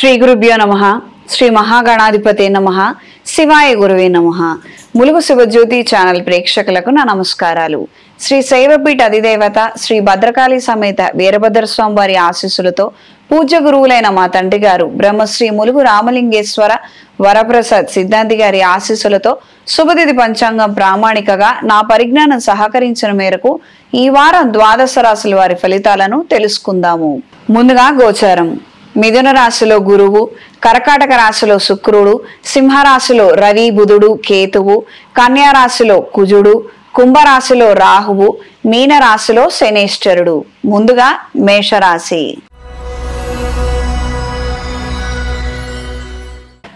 శ్రీ గురుభ్యో నమః. శ్రీ మహాగణాధిపతే నమః. శివాయ గురువే నమః. ములుగు శివజ్యోతి ఛానల్ ప్రేక్షకులకు నా నమస్కారాలు. శ్రీ శైవపీఠ అధిదేవత శ్రీ భద్రకాళి సమేత వీరభద్రస్వామి వారి ఆశీస్సులతో పూజ్య గురువులైన మా తండ్రి గారు బ్రహ్మశ్రీ ములుగు రామలింగేశ్వర వరప్రసాద్ సిద్ధాంతి గారి ఆశీస్సులతో శుభతిథి పంచాంగం ప్రామాణికగా నా పరిజ్ఞానం సహకరించిన మేరకు ఈ వారం ద్వాదశ రాశుల వారి ఫలితాలను తెలుసుకుందాము. ముందుగా గోచారం. మిథున రాశిలో గురువు, కర్కాటక రాశిలో శుక్రుడు, సింహరాశిలో రవి, బుధుడు, కేతువు, కన్యా రాశిలో కుజుడు, కుంభరాశిలో రాహువు, మీన రాశిలో శనేశ్వరుడు. ముందుగా మేషరాశి.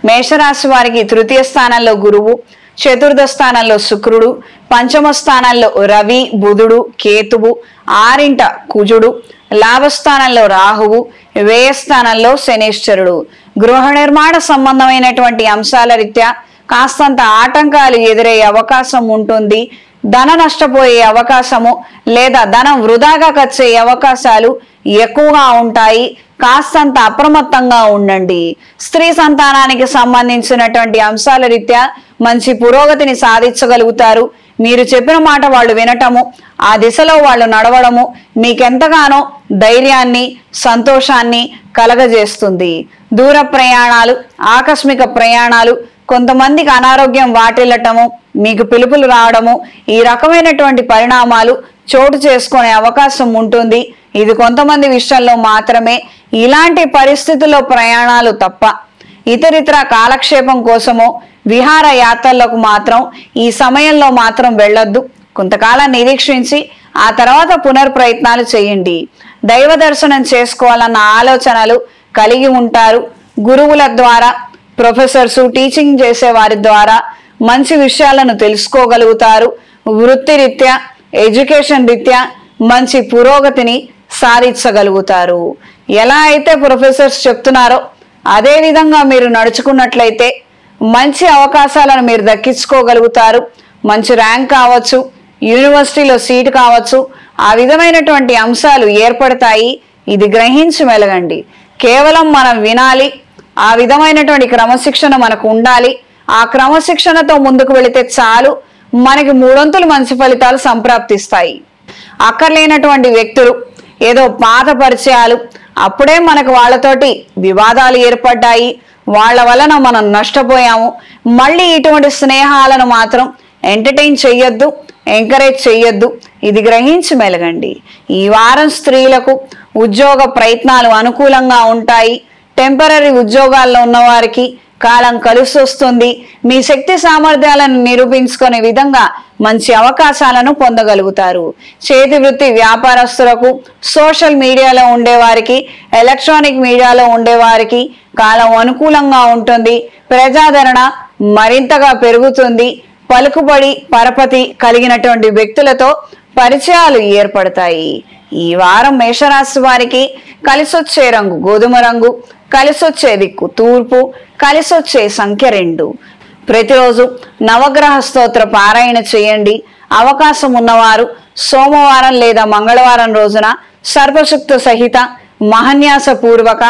మేషరాశి వారికి తృతీయ స్థానంలో గురువు, చతుర్థ స్థానంలో శుక్రుడు, పంచమ స్థానంలో రవి, బుధుడు, కేతువు, ఆరింట కుజుడు, లాభస్థానంలో రాహువు, వ్యయస్థానంలో శనేశ్వరుడు. గృహ నిర్మాణ సంబంధమైనటువంటి అంశాల రీత్యా కాస్తంత ఆటంకాలు ఎదురయ్యే అవకాశం ఉంటుంది. ధన నష్టపోయే అవకాశము లేదా ధనం వృధాగా ఖర్చయ్యే అవకాశాలు ఎక్కువగా ఉంటాయి. కాస్తంత అప్రమత్తంగా ఉండండి. స్త్రీ సంతానానికి సంబంధించినటువంటి అంశాల రీత్యా మంచి పురోగతిని సాధించగలుగుతారు. మీరు చెప్పిన మాట వాళ్ళు వినటము, ఆ దిశలో వాళ్ళు నడవడము మీకెంతగానో ధైర్యాన్ని, సంతోషాన్ని కలగజేస్తుంది. దూర ప్రయాణాలు, ఆకస్మిక ప్రయాణాలు, కొంతమందికి అనారోగ్యం వాటిల్లటము, మీకు పిలుపులు రావడము, ఈ రకమైనటువంటి పరిణామాలు చోటు చేసుకునే అవకాశం ఉంటుంది. ఇది కొంతమంది విషయంలో మాత్రమే. ఇలాంటి పరిస్థితుల్లో ప్రయాణాలు తప్ప ఇతరితర కాలక్షేపం కోసమో విహార యాత్రలకు మాత్రం ఈ సమయంలో మాత్రం వెళ్ళొద్దు. కొంతకాలం నిరీక్షించి ఆ తర్వాత పునర్ప్రయత్నాలు చేయండి. దైవ దర్శనం చేసుకోవాలన్న ఆలోచనలు కలిగి ఉంటారు. గురువుల ద్వారా, ప్రొఫెసర్స్, టీచింగ్ చేసే వారి ద్వారా మంచి విషయాలను తెలుసుకోగలుగుతారు. వృత్తిరీత్యా, ఎడ్యుకేషన్ రీత్యా మంచి పురోగతిని సాధించగలుగుతారు. ఎలా అయితే ప్రొఫెసర్స్ చెప్తున్నారో అదే విధంగా మీరు నడుచుకున్నట్లయితే మంచి అవకాశాలను మీరు దక్కించుకోగలుగుతారు. మంచి ర్యాంక్ కావచ్చు, యూనివర్సిటీలో సీట్ కావచ్చు, ఆ విధమైనటువంటి అంశాలు ఏర్పడతాయి. ఇది గ్రహించి మెలగండి. కేవలం మనం వినాలి, ఆ విధమైనటువంటి క్రమశిక్షణ మనకు ఉండాలి. ఆ క్రమశిక్షణతో ముందుకు వెళితే చాలు, మనకి మూడొంతులు మంచి ఫలితాలు సంప్రాప్తిస్తాయి. అక్కర్లేనటువంటి వ్యక్తులు, ఏదో పాత పరిచయాలు, అప్పుడే మనకు వాళ్ళతోటి వివాదాలు ఏర్పడ్డాయి, వాళ్ళ వలన మనం నష్టపోయాము. మళ్ళీ ఇటువంటి స్నేహాలను మాత్రం ఎంటర్టైన్ చెయ్యొద్దు, ఎంకరేజ్ చెయ్యొద్దు. ఇది గ్రహించి మెలగండి. ఈ వారం స్త్రీలకు ఉద్యోగ ప్రయత్నాలు అనుకూలంగా ఉంటాయి. టెంపరరీ ఉద్యోగాల్లో ఉన్నవారికి కాలం కలిసి వస్తుంది. మీ శక్తి సామర్థ్యాలను నిరూపించుకునే విధంగా మంచి అవకాశాలను పొందగలుగుతారు. చేతి వృత్తి వ్యాపారస్తులకు, సోషల్ మీడియాలో ఉండేవారికి, ఎలక్ట్రానిక్ మీడియాలో ఉండేవారికి కాలం అనుకూలంగా ఉంటుంది. ప్రజాదరణ మరింతగా పెరుగుతుంది. పలుకుబడి, పరపతి కలిగినటువంటి వ్యక్తులతో పరిచయాలు ఏర్పడతాయి. ఈ వారం మేషరాశి వారికి కలిసొచ్చే రంగు గోధుమ రంగు, కలిసొచ్చే దిక్కు తూర్పు, కలిసొచ్చే సంఖ్య 2. ప్రతిరోజు నవగ్రహ స్తోత్ర పారాయణ చేయండి. అవకాశం ఉన్నవారు సోమవారం లేదా మంగళవారం రోజున సర్పశుక్త సహిత మహన్యాస పూర్వక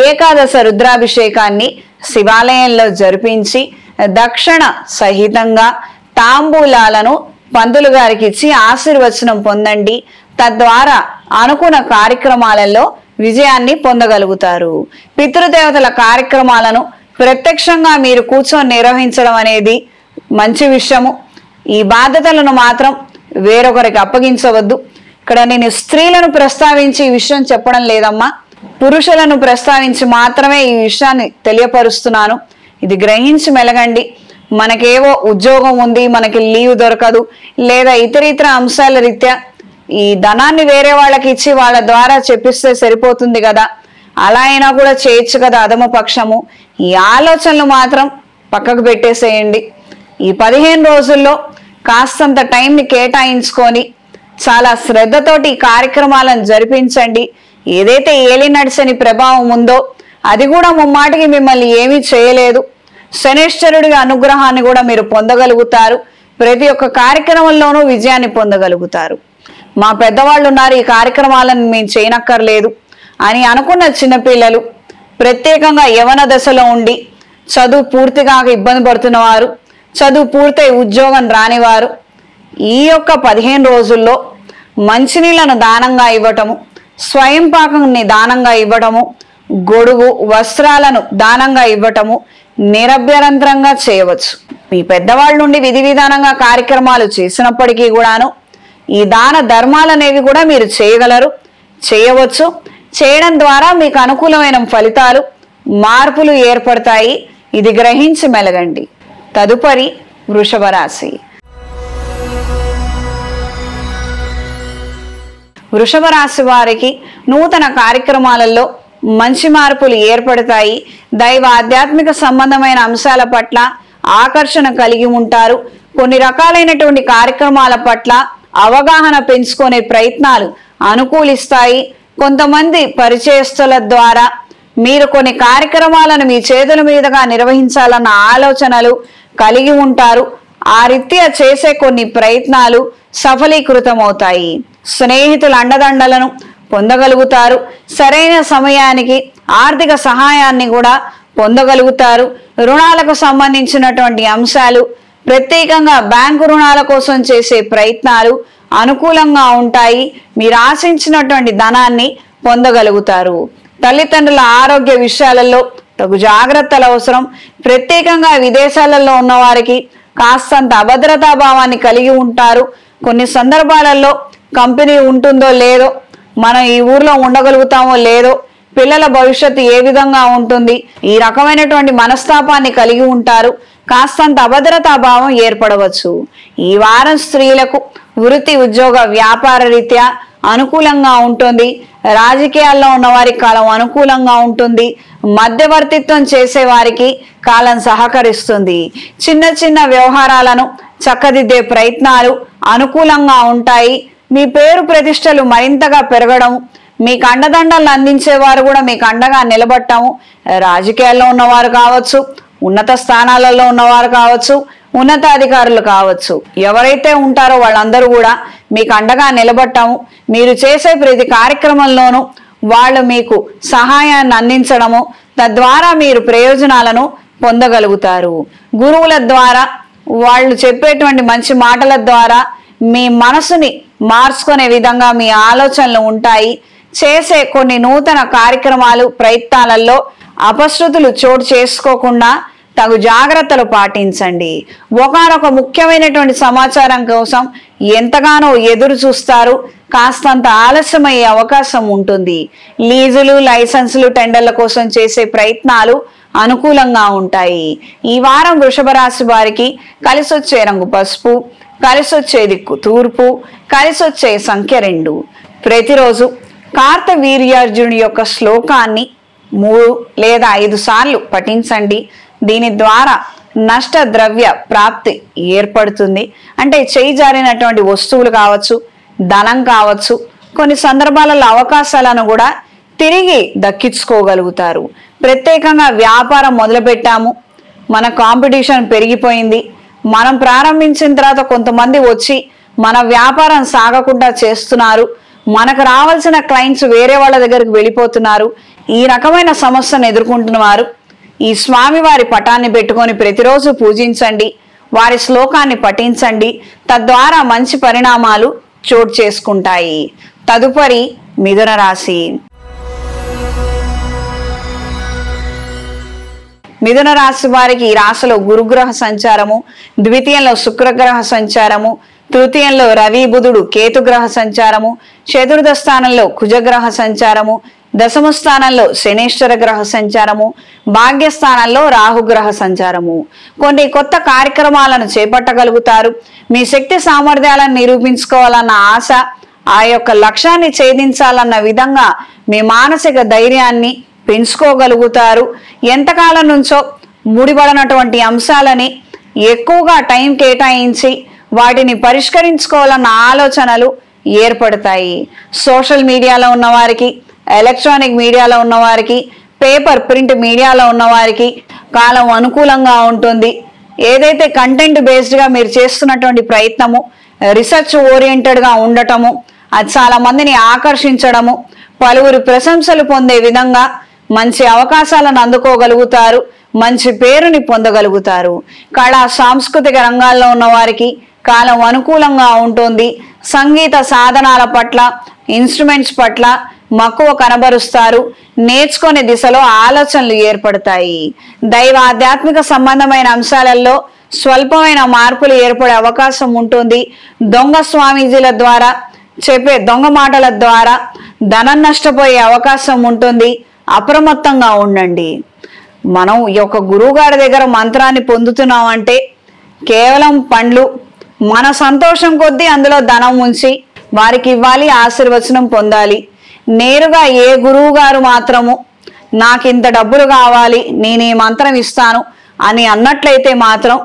ఏకాదశ రుద్రాభిషేకాన్ని శివాలయంలో జరిపించి దక్షిణ సహితంగా తాంబూలాలను పంతులు గారికి ఇచ్చి ఆశీర్వచనం పొందండి. తద్వారా అనుకున్న కార్యక్రమాలలో విజయాన్ని పొందగలుగుతారు. పితృదేవతల కార్యక్రమాలను ప్రత్యక్షంగా మీరు కూర్చొని నిర్వహించడం అనేది మంచి విషయము. ఈ బాధ్యతలను మాత్రం వేరొకరికి అప్పగించవద్దు. ఇక్కడ నేను స్త్రీలను ప్రస్తావించి ఈ విషయం చెప్పడం లేదమ్మా, పురుషులను ప్రస్తావించి మాత్రమే ఈ విషయాన్ని తెలియపరుస్తున్నాను. ఇది గ్రహించి మెలగండి. మనకేవో ఉద్యోగం ఉంది, మనకి లీవ్ దొరకదు, లేదా ఇతర అంశాల రీత్యా ఈ ధనాన్ని వేరే వాళ్ళకి ఇచ్చి వాళ్ళ ద్వారా చెప్పిస్తే సరిపోతుంది కదా, అలా అయినా కూడా చేయొచ్చు కదా అధమ పక్షము. ఈ ఆలోచనలు మాత్రం పక్కకు పెట్టేసేయండి. ఈ 15 రోజుల్లో కాస్తంత టైంని కేటాయించుకొని చాలా శ్రద్ధతోటి ఈ కార్యక్రమాలను జరిపించండి. ఏదైతే ఏలి నడిచని ప్రభావం ఉందో అది కూడా ముమ్మాటికి మిమ్మల్ని ఏమీ చేయలేదు. శనేశ్వరుడి అనుగ్రహాన్ని కూడా మీరు పొందగలుగుతారు. ప్రతి ఒక్క కార్యక్రమంలోనూ విజయాన్ని పొందగలుగుతారు. మా పెద్దవాళ్ళు ఉన్నారు, ఈ కార్యక్రమాలను మేము చేయనక్కర్లేదు అని అనుకున్న చిన్నపిల్లలు ప్రత్యేకంగా యవన దశలో ఉండి చదువు పూర్తిగా ఇబ్బంది పడుతున్న వారు, చదువు పూర్తయి ఉద్యోగం రానివారు ఈ యొక్క 15 రోజుల్లో మంచినీళ్లను దానంగా ఇవ్వటము, స్వయం పాకాన్ని దానంగా ఇవ్వటము, గొడుగు వస్త్రాలను దానంగా ఇవ్వటము నిరభ్యంతరంగా చేయవచ్చు. మీ పెద్దవాళ్ళ నుండి విధి విధానంగా కార్యక్రమాలు చేసినప్పటికీ కూడాను ఈ దాన ధర్మాలు అనేవి కూడా మీరు చేయవచ్చు. చేయడం ద్వారా మీకు అనుకూలమైన ఫలితాలు, మార్పులు ఏర్పడతాయి. ఇది గ్రహించి మెలగండి. తదుపరి వృషభ రాశి. వృషభ రాశి వారికి నూతన కార్యక్రమాలలో మంచి మార్పులు ఏర్పడతాయి. దైవ ఆధ్యాత్మిక సంబంధమైన అంశాల పట్ల ఆకర్షణ కలిగి ఉంటారు. కొన్ని రకాలైనటువంటి కార్యక్రమాల పట్ల అవగాహన పెంచుకునే ప్రయత్నాలు అనుకూలిస్తాయి. కొంతమంది పరిచయస్తుల ద్వారా మీరు కొన్ని కార్యక్రమాలను మీ చేతుల మీదుగా నిర్వహించాలన్న ఆలోచనలు కలిగి ఉంటారు. ఆ రీత్యా చేసే కొన్ని ప్రయత్నాలు సఫలీకృతమవుతాయి. స్నేహితుల అండదండలను పొందగలుగుతారు. సరైన సమయానికి ఆర్థిక సహాయాన్ని కూడా పొందగలుగుతారు. రుణాలకు సంబంధించినటువంటి అంశాలు, ప్రత్యేకంగా బ్యాంకు రుణాల కోసం చేసే ప్రయత్నాలు అనుకూలంగా ఉంటాయి. మీరు ఆశించినటువంటి ధనాన్ని పొందగలుగుతారు. తల్లిదండ్రుల ఆరోగ్య విషయాలలో తగు జాగ్రత్తలు అవసరం. ప్రత్యేకంగా విదేశాలలో ఉన్న వారికి కాస్తంత అభద్రతా భావాన్ని కలిగి ఉంటారు. కొన్ని సందర్భాలలో కంపెనీ ఉంటుందో లేదో, మనం ఈ ఊర్లో ఉండగలుగుతామో లేదో, పిల్లల భవిష్యత్తు ఏ విధంగా ఉంటుంది, ఈ రకమైనటువంటి మనస్తాపాన్ని కలిగి ఉంటారు. కాస్తంత అభద్రతా భావం ఏర్పడవచ్చు. ఈ వారం స్త్రీలకు వృత్తి, ఉద్యోగ, వ్యాపార రీత్యా అనుకూలంగా ఉంటుంది. రాజకీయాల్లో ఉన్న వారికి కాలం అనుకూలంగా ఉంటుంది. మధ్యవర్తిత్వం చేసే వారికి కాలం సహకరిస్తుంది. చిన్న చిన్న వ్యవహారాలను చక్కదిద్దే ప్రయత్నాలు అనుకూలంగా ఉంటాయి. మీ పేరు ప్రతిష్టలు మరింతగా పెరగడం, మీకు అండదండలు అందించేవారు కూడా మీకు అండగా నిలబడటము, రాజకీయాల్లో ఉన్నవారు కావచ్చు, ఉన్నత స్థానాలలో ఉన్నవారు కావచ్చు, ఉన్నతాధికారులు కావచ్చు, ఎవరైతే ఉంటారో వాళ్ళందరూ కూడా మీకు అండగా నిలబడటము, మీరు చేసే ప్రతి కార్యక్రమంలోనూ వాళ్ళు మీకు సహాయాన్ని అందించడము, తద్వారా మీరు ప్రయోజనాలను పొందగలుగుతారు. గురువుల ద్వారా, వాళ్ళు చెప్పేటువంటి మంచి మాటల ద్వారా మీ మనసుని మార్చుకునే విధంగా మీ ఆలోచనలు ఉంటాయి. చేసే కొన్ని నూతన కార్యక్రమాలు, ప్రయత్నాలలో అపశృతులు చోటు చేసుకోకుండా తగు జాగ్రత్తలు పాటించండి. ఒకనొక ముఖ్యమైనటువంటి సమాచారం కోసం ఎంతగానో ఎదురు చూస్తారు. కాస్తంత ఆలస్యమయ్యే అవకాశం ఉంటుంది. లీజులు, లైసెన్సులు, టెండర్ల కోసం చేసే ప్రయత్నాలు అనుకూలంగా ఉంటాయి. ఈ వారం వృషభ రాశి వారికి కలిసొచ్చే రంగు పసుపు, కలిసొచ్చే దిక్కు తూర్పు, కలిసొచ్చే సంఖ్య 2. ప్రతిరోజు కార్తవీర్యార్జునుడి యొక్క శ్లోకాన్ని 3 లేదా 5 సార్లు పఠించండి. దీని ద్వారా నష్ట ద్రవ్య ప్రాప్తి ఏర్పడుతుంది. అంటే చేయి జారినటువంటి వస్తువులు కావచ్చు, ధనం కావచ్చు, కొన్ని సందర్భాలలో అవకాశాలను కూడా తిరిగి దక్కించుకోగలుగుతారు. ప్రత్యేకంగా వ్యాపారం మొదలుపెట్టాము, మన కాంపిటీషన్ పెరిగిపోయింది, మనం ప్రారంభించిన తర్వాత కొంతమంది వచ్చి మన వ్యాపారం సాగకుండా చేస్తున్నారు, మనకు రావాల్సిన క్లయింట్స్ వేరే వాళ్ళ దగ్గరికి వెళ్ళిపోతున్నారు, ఈ రకమైన సమస్యను ఎదుర్కొంటున్నవారు ఈ స్వామివారి పటాన్ని పెట్టుకొని ప్రతిరోజు పూజించండి, వారి శ్లోకాన్ని పఠించండి. తద్వారా మంచి పరిణామాలు చోటు చేసుకుంటాయి. తదుపరి మిథున రాశి. మిథున రాశి వారికి ఈ రాశిలో గురుగ్రహ సంచారము, ద్వితీయంలో శుక్రగ్రహ సంచారము, తృతీయంలో రవి, బుధుడు, కేతుగ్రహ సంచారము, చతుర్థ స్థానంలో కుజగ్రహ సంచారము, దశమ స్థానంలో శనేశ్వర గ్రహ సంచారము, భాగ్యస్థానంలో రాహుగ్రహ సంచారము. కొన్ని కొత్త కార్యక్రమాలను చేపట్టగలుగుతారు. మీ శక్తి సామర్థ్యాలను నిరూపించుకోవాలన్న ఆశ, ఆ యొక్క లక్ష్యాన్ని ఛేదించాలన్న విధంగా మీ మానసిక ధైర్యాన్ని పెంచుకోగలుగుతారు. ఎంతకాలం నుంచో ముడిపడినటువంటి అంశాలని ఎక్కువగా టైం కేటాయించి వాటిని పరిష్కరించుకోవాలన్న ఆలోచనలు ఏర్పడతాయి. సోషల్ మీడియాలో ఉన్నవారికి, ఎలక్ట్రానిక్ మీడియాలో ఉన్నవారికి, పేపర్ ప్రింట్ మీడియాలో ఉన్నవారికి కాలం అనుకూలంగా ఉంటుంది. ఏదైతే కంటెంట్ బేస్డ్గా మీరు చేస్తున్నటువంటి ప్రయత్నము రీసెర్చ్ ఓరియంటెడ్గా ఉండటము, అది చాలా మందిని ఆకర్షించడము, పలువురు ప్రశంసలు పొందే విధంగా మంచి అవకాశాలను అందుకోగలుగుతారు, మంచి పేరుని పొందగలుగుతారు. కళా సాంస్కృతిక రంగాల్లో ఉన్న వారికి కాలం అనుకూలంగా ఉంటుంది. సంగీత సాధనాల పట్ల, ఇన్స్ట్రుమెంట్స్ పట్ల మక్కువ కనబరుస్తారు. నేర్చుకునే దిశలో ఆలోచనలు ఏర్పడతాయి. దైవ ఆధ్యాత్మిక సంబంధమైన అంశాలలో స్వల్పమైన మార్పులు ఏర్పడే అవకాశం ఉంటుంది. దొంగ స్వామీజీల ద్వారా చెప్పే దొంగ మాటల ద్వారా ధనం నష్టపోయే అవకాశం ఉంటుంది. అప్రమత్తంగా ఉండండి. మనం ఈ యొక్క గురువు గారి దగ్గర మంత్రాన్ని పొందుతున్నామంటే కేవలం పండ్లు, మన సంతోషం కొద్దీ అందులో ధనం ఉంచి వారికి ఇవ్వాలి, ఆశీర్వచనం పొందాలి. నేరుగా ఏ గురువు గారు మాత్రము నాకు ఇంత డబ్బులు కావాలి, నేను ఈ మంత్రం ఇస్తాను అని అన్నట్లయితే మాత్రం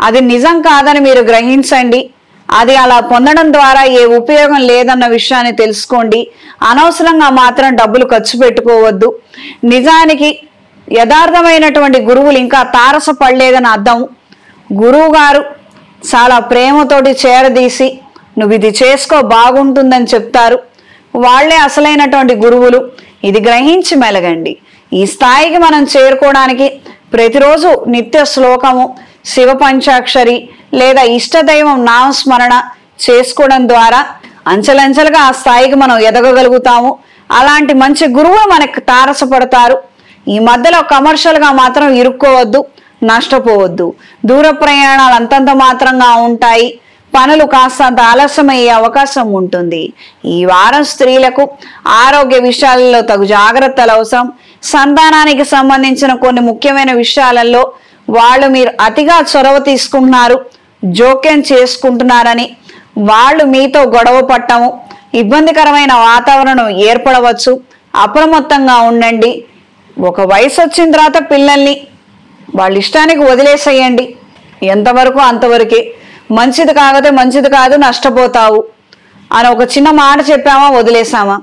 అది నిజం కాదని మీరు గ్రహించండి. అది అలా పొందడం ద్వారా ఏ ఉపయోగం లేదన్న విషయాన్ని తెలుసుకోండి. అనవసరంగా మాత్రం డబ్బులు ఖర్చు పెట్టుకోవద్దు. నిజానికి యథార్థమైనటువంటి గురువులు ఇంకా తారసపడలేదని అర్థం. గురువు గారు చాలా ప్రేమతోటి చేరదీసి నువ్వు ఇది చేసుకో బాగుంటుందని చెప్తారు. వాళ్లే అసలైనటువంటి గురువులు. ఇది గ్రహించి మెలగండి. ఈ స్థాయికి మనం చేరుకోవడానికి ప్రతిరోజు నిత్య శ్లోకము, శివ పంచాక్షరి లేదా ఇష్టదైవం నామస్మరణ చేసుకోవడం ద్వారా అంచెలంచెలుగా ఆ స్థాయికి మనం ఎదగగలుగుతాము. అలాంటి మంచి గురువులు మనకు తారసపడతారు. ఈ మధ్యలో కమర్షియల్గా మాత్రం ఇరుక్కోవద్దు, నష్టపోవద్దు. దూర ప్రయాణాలు అంతంత మాత్రంగా ఉంటాయి. పనులు కాస్తంత ఆలస్యమయ్యే అవకాశం ఉంటుంది. ఈ వారం స్త్రీలకు ఆరోగ్య విషయాలలో తగు జాగ్రత్తలు అవసరం. సంతానానికి సంబంధించిన కొన్ని ముఖ్యమైన విషయాలలో మీరు అతిగా చొరవ తీసుకుంటున్నారు, జోక్యం చేసుకుంటున్నారని వాళ్ళు మీతో గొడవ పట్టము, ఇబ్బందికరమైన వాతావరణం ఏర్పడవచ్చు. అప్రమత్తంగా ఉండండి. ఒక వయసు వచ్చిన తర్వాత పిల్లల్ని వాళ్ళ ఇష్టానికి వదిలేసేయండి. ఎంతవరకు అంతవరకే. మంచిది కాకపోతే మంచిది కాదు, నష్టపోతావు అని ఒక చిన్న మాట చెప్పామా, వదిలేసామా.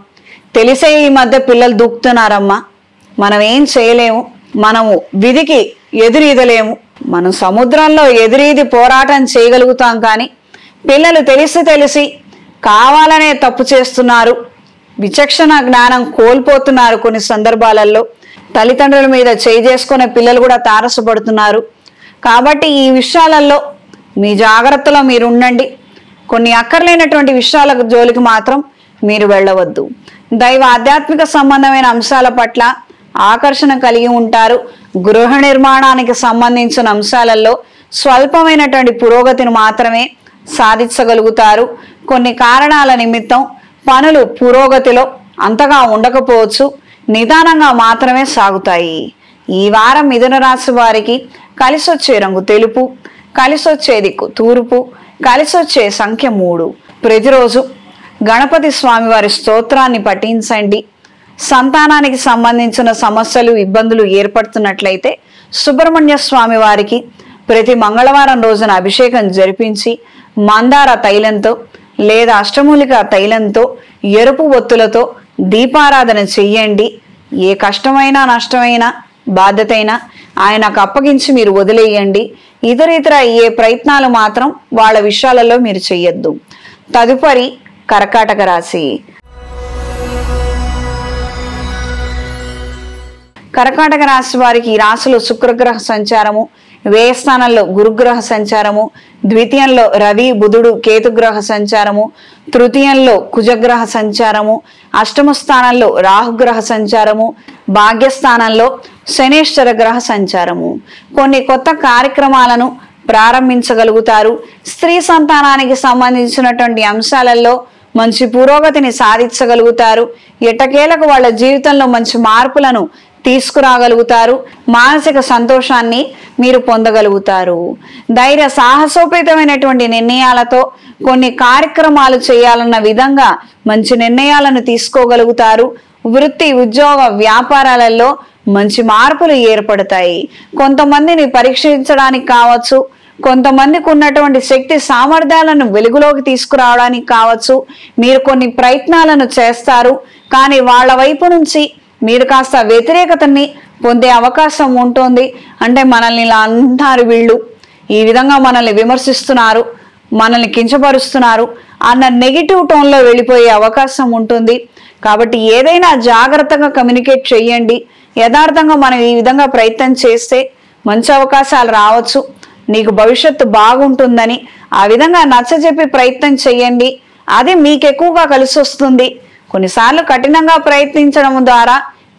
తెలిసే ఈ మధ్య పిల్లలు దూకుతున్నారమ్మా. మనం ఏం చేయలేము. మనము విధికి ఎదురీదలేము. మనం సముద్రంలో ఎదురీది పోరాటం చేయగలుగుతాం. కానీ పిల్లలు తెలిసి కావాలనే తప్పు చేస్తున్నారు. విచక్షణ జ్ఞానం కోల్పోతున్నారు. కొన్ని సందర్భాలలో తల్లిదండ్రుల మీద చేసుకునే పిల్లలు కూడా తారసపడుతున్నారు. కాబట్టి ఈ విషయాలలో మీ జాగ్రత్తలో మీరు ఉండండి. కొన్ని అక్కర్లేనటువంటి విషయాల జోలికి మాత్రం మీరు వెళ్ళవద్దు. దైవ ఆధ్యాత్మిక సంబంధమైన అంశాల పట్ల ఆకర్షణ కలిగి ఉంటారు. గృహ నిర్మాణానికి సంబంధించిన అంశాలలో స్వల్పమైనటువంటి పురోగతిని మాత్రమే సాధించగలుగుతారు. కొన్ని కారణాల నిమిత్తం పనులు పురోగతిలో అంతగా ఉండకపోవచ్చు, నిదానంగా మాత్రమే సాగుతాయి. ఈ వారం మిథున రాశి వారికి కలిసొచ్చే రంగు తెలుపు, కలిసొచ్చే దిక్కు తూర్పు, కలిసొచ్చే సంఖ్య 3. ప్రతిరోజు గణపతి స్వామి వారి స్తోత్రాన్ని పఠించండి. సంతానానికి సంబంధించిన సమస్యలు, ఇబ్బందులు ఏర్పడుతున్నట్లయితే సుబ్రహ్మణ్య స్వామి వారికి ప్రతి మంగళవారం రోజున అభిషేకం జరిపించి మందార తైలంతో లేదా అష్టమూలిక తైలంతో ఎరుపు ఒత్తులతో దీపారాధన చెయ్యండి. ఏ కష్టమైనా నష్టమైనా బాధ్యతైనా ఆయనకు అప్పగించి మీరు వదిలేయండి. ఇతర ఏ ప్రయత్నాలు మాత్రం వాళ్ళ విషయాలలో మీరు చెయ్యొద్దు. తదుపరి కర్కాటక రాశి. కర్కాటక రాశి వారికి ఈ రాశిలో శుక్రగ్రహ సంచారము, వ్యయ స్థానంలో గురుగ్రహ సంచారము, ద్వితీయంలో రవి బుధుడు కేతుగ్రహ సంచారము, తృతీయంలో కుజగ్రహ సంచారము, అష్టమ స్థానంలో రాహుగ్రహ సంచారము, భాగ్యస్థానంలో శనేశ్వర గ్రహ సంచారము. కొన్ని కొత్త కార్యక్రమాలను ప్రారంభించగలుగుతారు. స్త్రీ సంతానానికి సంబంధించినటువంటి అంశాలలో మంచి పురోగతిని సాధించగలుగుతారు. ఎట్టకేలకు వాళ్ళ జీవితంలో మంచి మార్పులను తీసుకురాగలుగుతారు. మానసిక సంతోషాన్ని మీరు పొందగలుగుతారు. ధైర్య సాహసోపేతమైనటువంటి నిర్ణయాలతో కొన్ని కార్యక్రమాలు చేయాలన్న విధంగా మంచి నిర్ణయాలను తీసుకోగలుగుతారు. వృత్తి, ఉద్యోగ, వ్యాపారాలలో మంచి మార్పులు ఏర్పడతాయి. కొంతమందిని పరీక్షించడానికి కావచ్చు, కొంతమందికి ఉన్నటువంటి శక్తి సామర్థ్యాలను వెలుగులోకి తీసుకురావడానికి కావచ్చు, మీరు కొన్ని ప్రయత్నాలను చేస్తారు. కానీ వాళ్ళ వైపు నుంచి మీరు కాస్త వ్యతిరేకతని పొందే అవకాశం ఉంటుంది. అంటే మనల్ని ఇలా అంటున్నారు, వీళ్ళు ఈ విధంగా మనల్ని విమర్శిస్తున్నారు, మనల్ని కించపరుస్తున్నారు అన్న నెగిటివ్ టోన్లో వెళ్ళిపోయే అవకాశం ఉంటుంది. కాబట్టి ఏదైనా జాగ్రత్తగా కమ్యూనికేట్ చేయండి. యథార్థంగా మనం ఈ విధంగా ప్రయత్నం చేస్తే మంచి అవకాశాలు రావచ్చు, నీకు భవిష్యత్తు బాగుంటుందని ఆ విధంగా నచ్చజెప్పి ప్రయత్నం చేయండి. అది మీకు ఎక్కువగా కలిసి వస్తుంది. కొన్నిసార్లు కఠినంగా ప్రయత్నించడం ద్వారా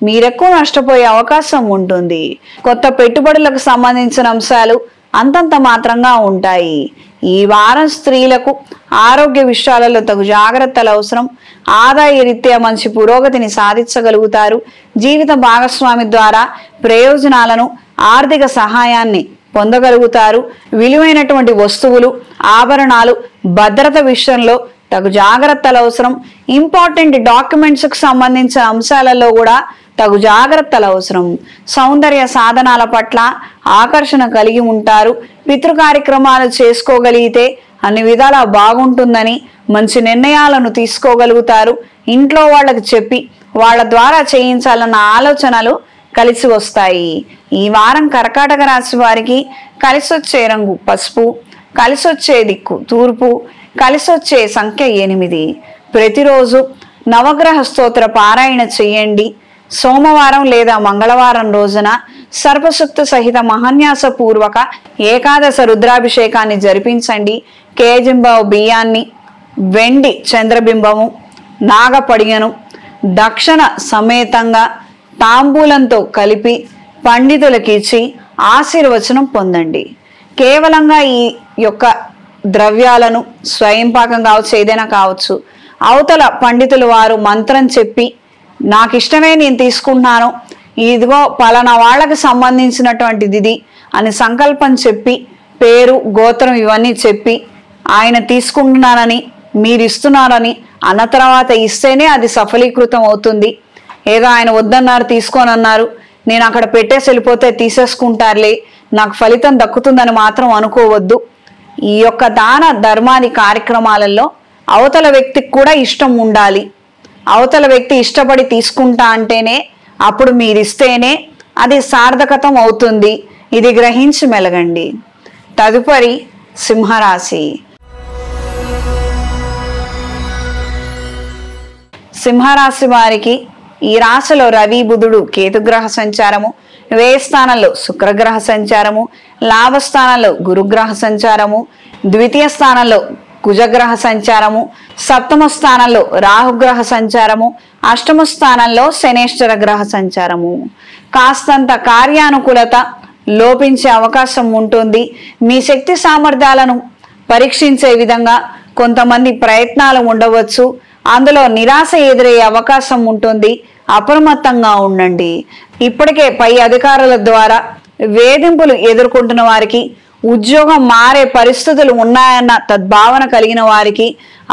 మీరెక్కువ నష్టపోయే అవకాశం ఉంటుంది. కొత్త పెట్టుబడులకు సంబంధించిన అంశాలు అంతంత మాత్రంగా ఉంటాయి. ఈ వారం స్త్రీలకు ఆరోగ్య విషయాలలో తగు జాగ్రత్తలు అవసరం. ఆదాయ రీత్యా మంచి పురోగతిని సాధించగలుగుతారు. జీవిత భాగస్వామి ద్వారా ప్రయోజనాలను, ఆర్థిక సహాయాన్ని పొందగలుగుతారు. విలువైనటువంటి వస్తువులు, ఆభరణాలు, భద్రత విషయంలో తగు జాగ్రత్తలు అవసరం. ఇంపార్టెంట్ డాక్యుమెంట్స్ కు సంబంధించిన అంశాలలో కూడా తగు జాగ్రత్తలు అవసరం. సౌందర్య సాధనాల పట్ల ఆకర్షణ కలిగి ఉంటారు. పితృ కార్యక్రమాలు చేసుకోగలిగితే అన్ని విధాలా బాగుంటుందని మంచి నిర్ణయాలను తీసుకోగలుగుతారు. ఇంట్లో వాళ్ళకి చెప్పి వాళ్ళ ద్వారా చేయించాలన్న ఆలోచనలు కలిసి వస్తాయి. ఈ వారం కర్కాటక రాశి వారికి కలిసొచ్చే రంగు పసుపు, కలిసొచ్చే దిక్కు తూర్పు, కలిసొచ్చే సంఖ్య 8. ప్రతిరోజు నవగ్రహ స్తోత్ర పారాయణ చెయ్యండి. సోమవారం లేదా మంగళవారం రోజున సర్పసూక్త సహిత మహాన్యాస పూర్వక ఏకాదశ రుద్రాభిషేకాన్ని జరిపించండి. కేజింబావు బియ్యాన్ని, వెండి చంద్రబింబము, నాగపడిగను దక్షిణ సమేతంగా తాంబూలంతో కలిపి పండితులకి ఇచ్చి ఆశీర్వచనం పొందండి. కేవలంగా ఈ యొక్క ద్రవ్యాలను స్వయం పాకం కావచ్చు, ఏదైనా కావచ్చు, అవతల పండితులు వారు మంత్రం చెప్పి నాకు ఇష్టమే నేను తీసుకుంటున్నాను, ఇదిగో పలానా వాళ్ళకి సంబంధించినటువంటిది ఇది అని సంకల్పం చెప్పి పేరు, గోత్రం ఇవన్నీ చెప్పి ఆయన తీసుకుంటున్నానని, మీరు ఇస్తున్నారని అన్న తర్వాత ఇస్తేనే అది సఫలీకృతం అవుతుంది. ఏదో ఆయన వద్దన్నారు, తీసుకోనన్నారు, నేను అక్కడ పెట్టేసి వెళ్ళిపోతే తీసేసుకుంటారులే, నాకు ఫలితం దక్కుతుందని మాత్రం అనుకోవద్దు. ఈ యొక్క దాన ధర్మాది కార్యక్రమాలలో అవతల వ్యక్తికి కూడా ఇష్టం ఉండాలి. అవతల వ్యక్తి ఇష్టపడి తీసుకుంటా అంటేనే, అప్పుడు మీరు ఇస్తేనే అది సార్థకతం అవుతుంది. ఇది గ్రహించి మెలగండి. తదుపరి సింహరాశి. సింహరాశి వారికి ఈ రాశిలో రవి, బుధుడు, కేతుగ్రహ సంచారము, వ్యయ స్థానంలో శుక్రగ్రహ సంచారము, లాభస్థానంలో గురుగ్రహ సంచారము, ద్వితీయ స్థానంలో కుజగ్రహ సంచారము, సప్తమ స్థానంలో రాహుగ్రహ సంచారము, అష్టమ స్థానంలో శనేశ్వర గ్రహ సంచారము. కాస్తంత కార్యానుకూలత లోపించే అవకాశం ఉంటుంది. మీ శక్తి సామర్థ్యాలను పరీక్షించే విధంగా కొంతమంది ప్రయత్నాలు ఉండవచ్చు. అందులో నిరాశ ఎదురయ్యే అవకాశం ఉంటుంది. అప్రమత్తంగా ఉండండి. ఇప్పటికే పై అధికారుల ద్వారా వేధింపులు ఎదుర్కొంటున్న వారికి, ఉద్యోగం మారే పరిస్థితులు ఉన్నాయన్న తద్భావన కలిగిన వారికి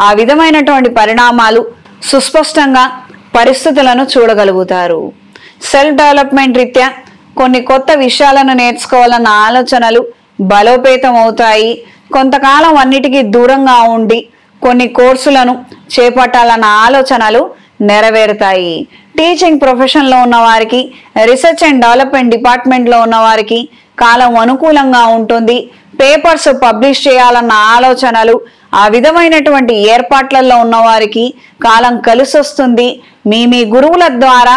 ఆ విధమైనటువంటి పరిణామాలు సుస్పష్టంగా పరిస్థితులను చూడగలుగుతారు. సెల్ఫ్ డెవలప్మెంట్ రీత్యా కొన్ని కొత్త విషయాలను నేర్చుకోవాలన్న ఆలోచనలు బలోపేతం అవుతాయి. కొంతకాలం అన్నిటికీ దూరంగా ఉండి కొన్ని కోర్సులను చేపట్టాలన్న ఆలోచనలు నెరవేరుతాయి. టీచింగ్ ప్రొఫెషన్లో ఉన్న వారికి, రీసెర్చ్ అండ్ డెవలప్మెంట్ డిపార్ట్మెంట్లో ఉన్న వారికి కాలం అనుకూలంగా ఉంటుంది. పేపర్స్ పబ్లిష్ చేయాలన్న ఆలోచనలు, ఆ విధమైనటువంటి ఏర్పాట్లలో ఉన్న వారికి కాలం కలిసొస్తుంది. మీ గురువుల ద్వారా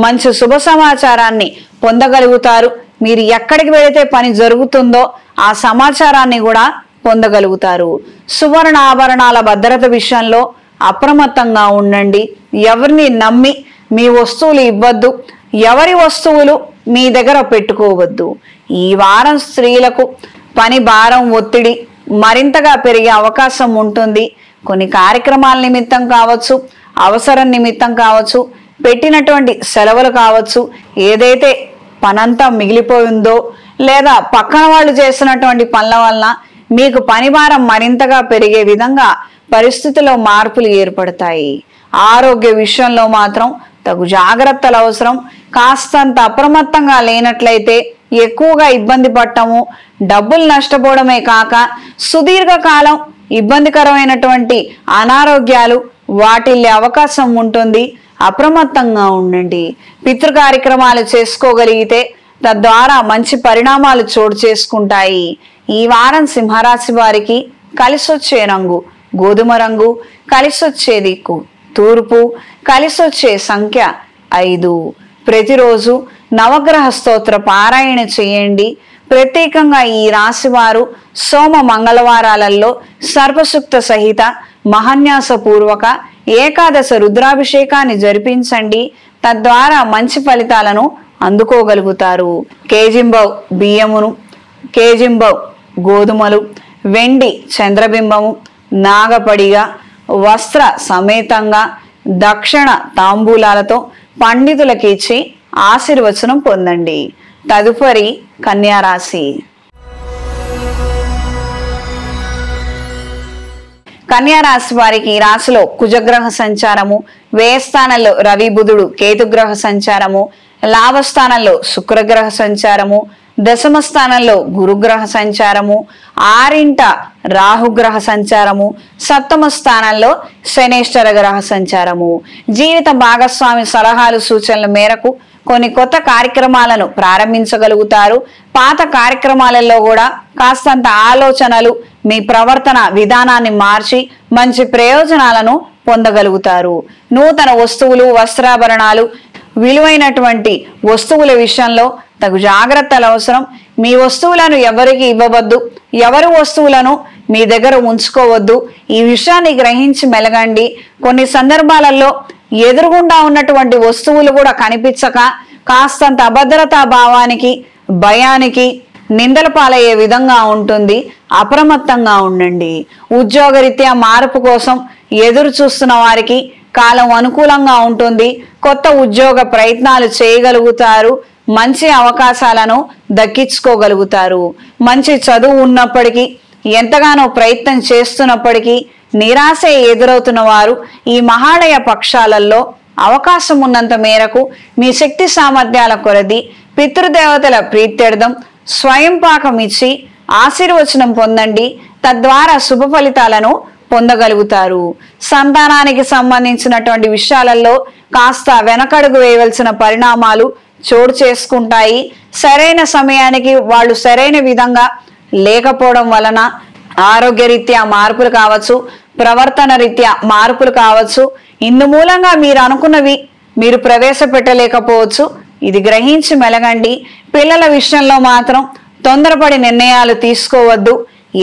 మంచి శుభ సమాచారాన్ని పొందగలుగుతారు. మీరు ఎక్కడికి వెళితే పని జరుగుతుందో ఆ సమాచారాన్ని కూడా పొందగలుగుతారు. సువర్ణ ఆభరణాల భద్రత విషయంలో అప్రమత్తంగా ఉండండి. ఎవరిని నమ్మి మీ వస్తువులు ఇవ్వద్దు. ఎవరి వస్తువులు మీ దగ్గర పెట్టుకోవద్దు. ఈ వారం స్త్రీలకు పని భారం, ఒత్తిడి మరింతగా పెరిగే అవకాశం ఉంటుంది. కొన్ని కార్యక్రమాల నిమిత్తం కావచ్చు, అవసరం నిమిత్తం కావచ్చు, పెట్టినటువంటి సెలవులు కావచ్చు, ఏదైతే పనంతా మిగిలిపోయిందో లేదా పక్కన వాళ్ళు చేసినటువంటి పనుల వలన మీకు పని భారం మరింతగా పెరిగే విధంగా పరిస్థితిలో మార్పులు ఏర్పడతాయి. ఆరోగ్య విషయంలో మాత్రం తగు జాగ్రత్తలు అవసరం. కాస్తంత అప్రమత్తంగా లేనట్లయితే ఎక్కువగా ఇబ్బంది పడటము, డబ్బులు నష్టపోవడమే కాక సుదీర్ఘకాలం ఇబ్బందికరమైనటువంటి అనారోగ్యాలు వాటిల్లే అవకాశం ఉంటుంది. అప్రమత్తంగా ఉండండి. పితృ కార్యక్రమాలు చేసుకోగలిగితే తద్వారా మంచి పరిణామాలు చోటు చేసుకుంటాయి. ఈ వారం సింహరాశి వారికి కలిసొచ్చే రంగు గోధుమ రంగు, కలిసొచ్చే దిక్కు తూర్పు, కలిసొచ్చే సంఖ్య 5. ప్రతిరోజు నవగ్రహ స్తోత్ర పారాయణ చేయండి. ప్రత్యేకంగా ఈ రాశి వారు సోమ మంగళవారాలలో సర్పసూక్త సహిత మహాన్యాసపూర్వక ఏకాదశ రుద్రాభిషేకాన్ని జరిపించండి. తద్వారా మంచి ఫలితాలను అందుకోగలుగుతారు. కేజింబవ్ బియ్యమును, కేజింబవ్ గోధుమలు, వెండి చంద్రబింబము, నాగపడిగా, వస్త్ర సమేతంగా దక్షిణ తాంబూలాలతో పండితులకు ఇచ్చి ఆశీర్వచనం పొందండి. తదుపరి కన్యారాశి. కన్యారాశి వారికి ఈ రాశిలో కుజగ్రహ సంచారము, వ్యయస్థానంలో రవి బుధుడు కేతుగ్రహ సంచారము, లాభస్థానంలో శుక్రగ్రహ సంచారము, దశమ స్థానంలో గురుగ్రహ సంచారము, ఆరింట రాహుగ్రహ సంచారము, సప్తమ స్థానంలో శనేశ్వర గ్రహ సంచారము. జీవిత భాగస్వామి సలహాలు సూచనల మేరకు కొన్ని కొత్త కార్యక్రమాలను ప్రారంభించగలుగుతారు. పాత కార్యక్రమాలలో కూడా కాస్తంత ఆలోచనలు, మీ ప్రవర్తన విధానాన్ని మార్చి మంచి ప్రయోజనాలను పొందగలుగుతారు. నూతన వస్తువులు, వస్త్రాభరణాలు, విలువైనటువంటి వస్తువుల విషయంలో తగు జాగ్రత్తలు అవసరం. మీ వస్తువులను ఎవరికి ఇవ్వవద్దు, ఎవరి వస్తువులను మీ దగ్గర ఉంచుకోవద్దు. ఈ విషయాన్ని గ్రహించి మెలగండి. కొన్ని సందర్భాలలో ఎదురుగుండా ఉన్నటువంటి వస్తువులు కూడా కనిపించక కాస్తంత అభద్రతా భావానికి, భయానికి, నిందల పాలయ్యే విధంగా ఉంటుంది. అప్రమత్తంగా ఉండండి. ఉద్యోగరీత్యా మార్పు కోసం ఎదురు చూస్తున్న వారికి కాలం అనుకూలంగా ఉంటుంది. కొత్త ఉద్యోగ ప్రయత్నాలు చేయగలుగుతారు. మంచి అవకాశాలను దక్కించుకోగలుగుతారు. మంచి చదువు ఉన్నప్పటికీ, ఎంతగానో ప్రయత్నం చేస్తున్నప్పటికీ నిరాశ ఎదురవుతున్న వారు ఈ మహాలయ పక్షాలలో అవకాశం ఉన్నంత మేరకు మీ శక్తి సామర్థ్యాల కొలది పితృదేవతల ప్రీత్యర్థం స్వయం పాకం ఇచ్చి ఆశీర్వచనం పొందండి. తద్వారా శుభ ఫలితాలను పొందగలుగుతారు. సంతానానికి సంబంధించినటువంటి విషయాలలో కాస్త వెనకడుగు వేయవలసిన పరిణామాలు చోటు చేసుకుంటాయి. సరైన సమయానికి వాళ్ళు సరైన విధంగా లేకపోవడం వలన ఆరోగ్యరీత్యా మార్పులు కావచ్చు, ప్రవర్తన రీత్యా మార్పులు కావచ్చు. ఇందు మూలంగా మీరు అనుకున్నవి మీరు ప్రవేశపెట్టలేకపోవచ్చు. ఇది గ్రహించి మెలగండి. పిల్లల విషయంలో మాత్రం తొందరపడి నిర్ణయాలు తీసుకోవద్దు.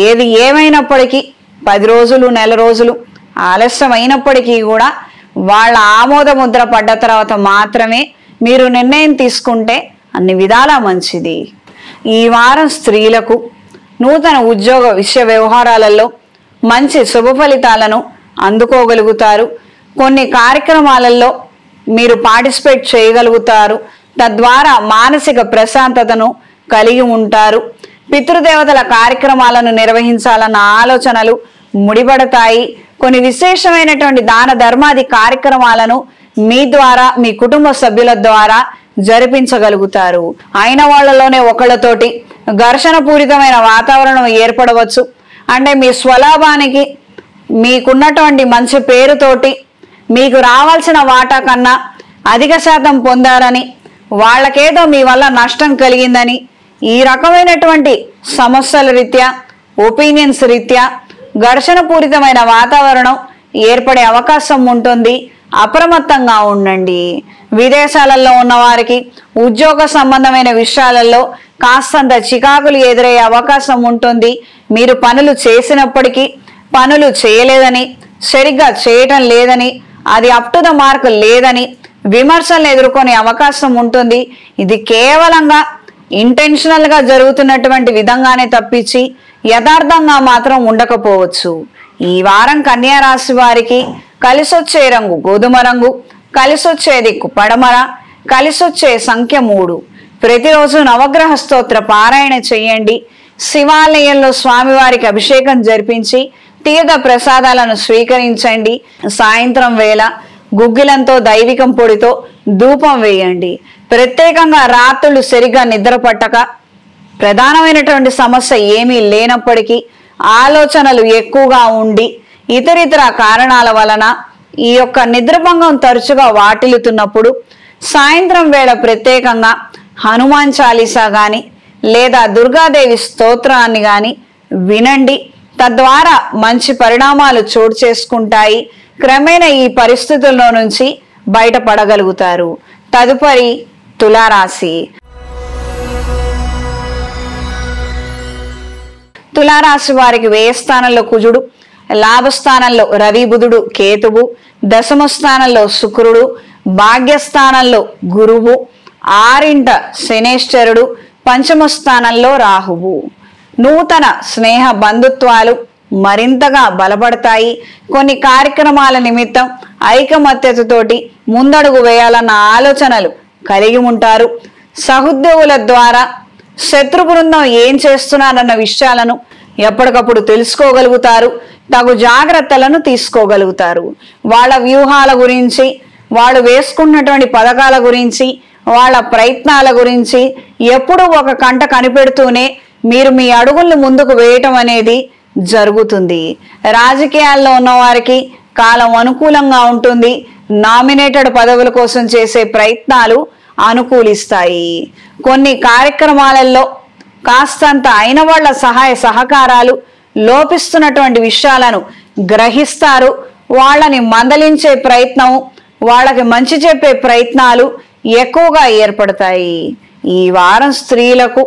ఏది ఏమైనప్పటికీ 10 రోజులు, నెల రోజులు ఆలస్యం అయినప్పటికీ కూడా వాళ్ళ ఆమోద ముద్ర పడ్డ తర్వాత మాత్రమే మీరు నిర్ణయం తీసుకుంటే అన్ని విధాలా మంచిది. ఈ వారం స్త్రీలకు నూతన ఉద్యోగ విషయ వ్యవహారాలలో మంచి శుభ ఫలితాలను అందుకోగలుగుతారు. కొన్ని కార్యక్రమాలలో మీరు పార్టిసిపేట్ చేయగలుగుతారు. తద్వారా మానసిక ప్రశాంతతను కలిగి ఉంటారు. పితృదేవతల కార్యక్రమాలను నిర్వహించాలన్న ఆలోచనలు ముడిపడతాయి. కొన్ని విశేషమైనటువంటి దాన ధర్మాది కార్యక్రమాలను మీ ద్వారా, మీ కుటుంబ సభ్యుల ద్వారా జరిపించగలుగుతారు. అయిన వాళ్ళలోనే ఒకళ్ళతోటి ఘర్షణ పూరితమైన వాతావరణం ఏర్పడవచ్చు. అంటే మీ స్వలాభానికి, మీకున్నటువంటి మంచి పేరుతోటి మీకు రావాల్సిన వాటా కన్నా అధిక శాతం పొందారని, వాళ్ళకేదో మీ వల్ల నష్టం కలిగిందని, ఈ రకమైనటువంటి సమస్యల రీత్యా, ఒపీనియన్స్ రీత్యా ఘర్షణ పూరితమైన వాతావరణం ఏర్పడే అవకాశం ఉంటుంది. అప్రమత్తంగా ఉండండి. విదేశాలలో ఉన్న వారికి ఉద్యోగ సంబంధమైన విషయాలలో కాస్తంత చికాకులు ఎదురయ్యే అవకాశం ఉంటుంది. మీరు పనులు చేసినప్పటికీ పనులు చేయలేదని, సరిగ్గా చేయటం లేదని, అది అప్ టు ద మార్క్ లేదని విమర్శలు ఎదుర్కొనే అవకాశం ఉంటుంది. ఇది కేవలంగా ఇంటెన్షనల్ గా జరుగుతున్నటువంటి విధంగానే తప్పించి యథార్థంగా మాత్రం ఉండకపోవచ్చు. ఈ వారం కన్యా రాశి వారికి కలిసొచ్చే రంగు గోధుమ రంగు, కలిసొచ్చే దిక్కు పడమర, కలిసొచ్చే సంఖ్య 3. ప్రతిరోజు నవగ్రహ స్తోత్ర పారాయణ చేయండి. శివాలయంలో స్వామివారికి అభిషేకం జరిపించి తీర్థ ప్రసాదాలను స్వీకరించండి. సాయంత్రం వేళ గుగ్గిలంతో, దైవికం పొడితో ధూపం వేయండి. ప్రత్యేకంగా రాత్రులు సరిగ్గా నిద్ర పట్టక, ప్రధానమైనటువంటి సమస్య ఏమీ లేనప్పటికీ ఆలోచనలు ఎక్కువగా ఉండి ఇతరితర కారణాల వలన ఈ యొక్క నిద్రభంగం తరచుగా వాటిల్లుతున్నప్పుడు సాయంత్రం వేళ ప్రత్యేకంగా హనుమాన్ చాలీసా గాని లేదా దుర్గాదేవి స్తోత్రాన్ని గాని వినండి. తద్వారా మంచి పరిణామాలు చోటు చేసుకుంటాయి. క్రమేణా ఈ పరిస్థితుల్లో నుంచి బయటపడగలుగుతారు. తదుపరి తులారాశి. తులారాశి వారికి వ్యయ స్థానంలో కుజుడు, లాభస్థానంలో రవి బుధుడు కేతువు, దశమ స్థానంలో శుక్రుడు, భాగ్యస్థానంలో గురువు, ఆరింట శనేశ్వరుడు, పంచమ స్థానంలో రాహువు. నూతన స్నేహ బంధుత్వాలు మరింతగా బలపడతాయి. కొన్ని కార్యక్రమాల నిమిత్తం ఐకమత్యతతోటి ముందడుగు వేయాలన్న ఆలోచనలు కలిగి ఉంటారు. సహోద్యోగుల ద్వారా శత్రు బృందం ఏం చేస్తున్నారన్న విషయాలను ఎప్పటికప్పుడు తెలుసుకోగలుగుతారు. తగు జాగ్రత్తలను తీసుకోగలుగుతారు. వాళ్ళ వ్యూహాల గురించి, వాళ్ళు వేసుకున్నటువంటి పథకాల గురించి, వాళ్ళ ప్రయత్నాల గురించి ఎప్పుడూ ఒక కంట కనిపెడుతూనే మీరు మీ అడుగుల్ని ముందుకు వేయటం అనేది జరుగుతుంది. రాజకీయాల్లో ఉన్న వారికి కాలం అనుకూలంగా ఉంటుంది. నామినేటెడ్ పదవుల కోసం చేసే ప్రయత్నాలు అనుకూలిస్తాయి. కొన్ని కార్యక్రమాలలో కాస్తంత అయిన వాళ్ళ సహాయ సహకారాలు లోపిస్తున్నటువంటి విషయాలను గ్రహిస్తారు. వాళ్ళని మందలించే ప్రయత్నం, వాళ్ళకి మంచి చెప్పే ప్రయత్నాలు ఎక్కువగా ఏర్పడతాయి. ఈ వారం స్త్రీలకు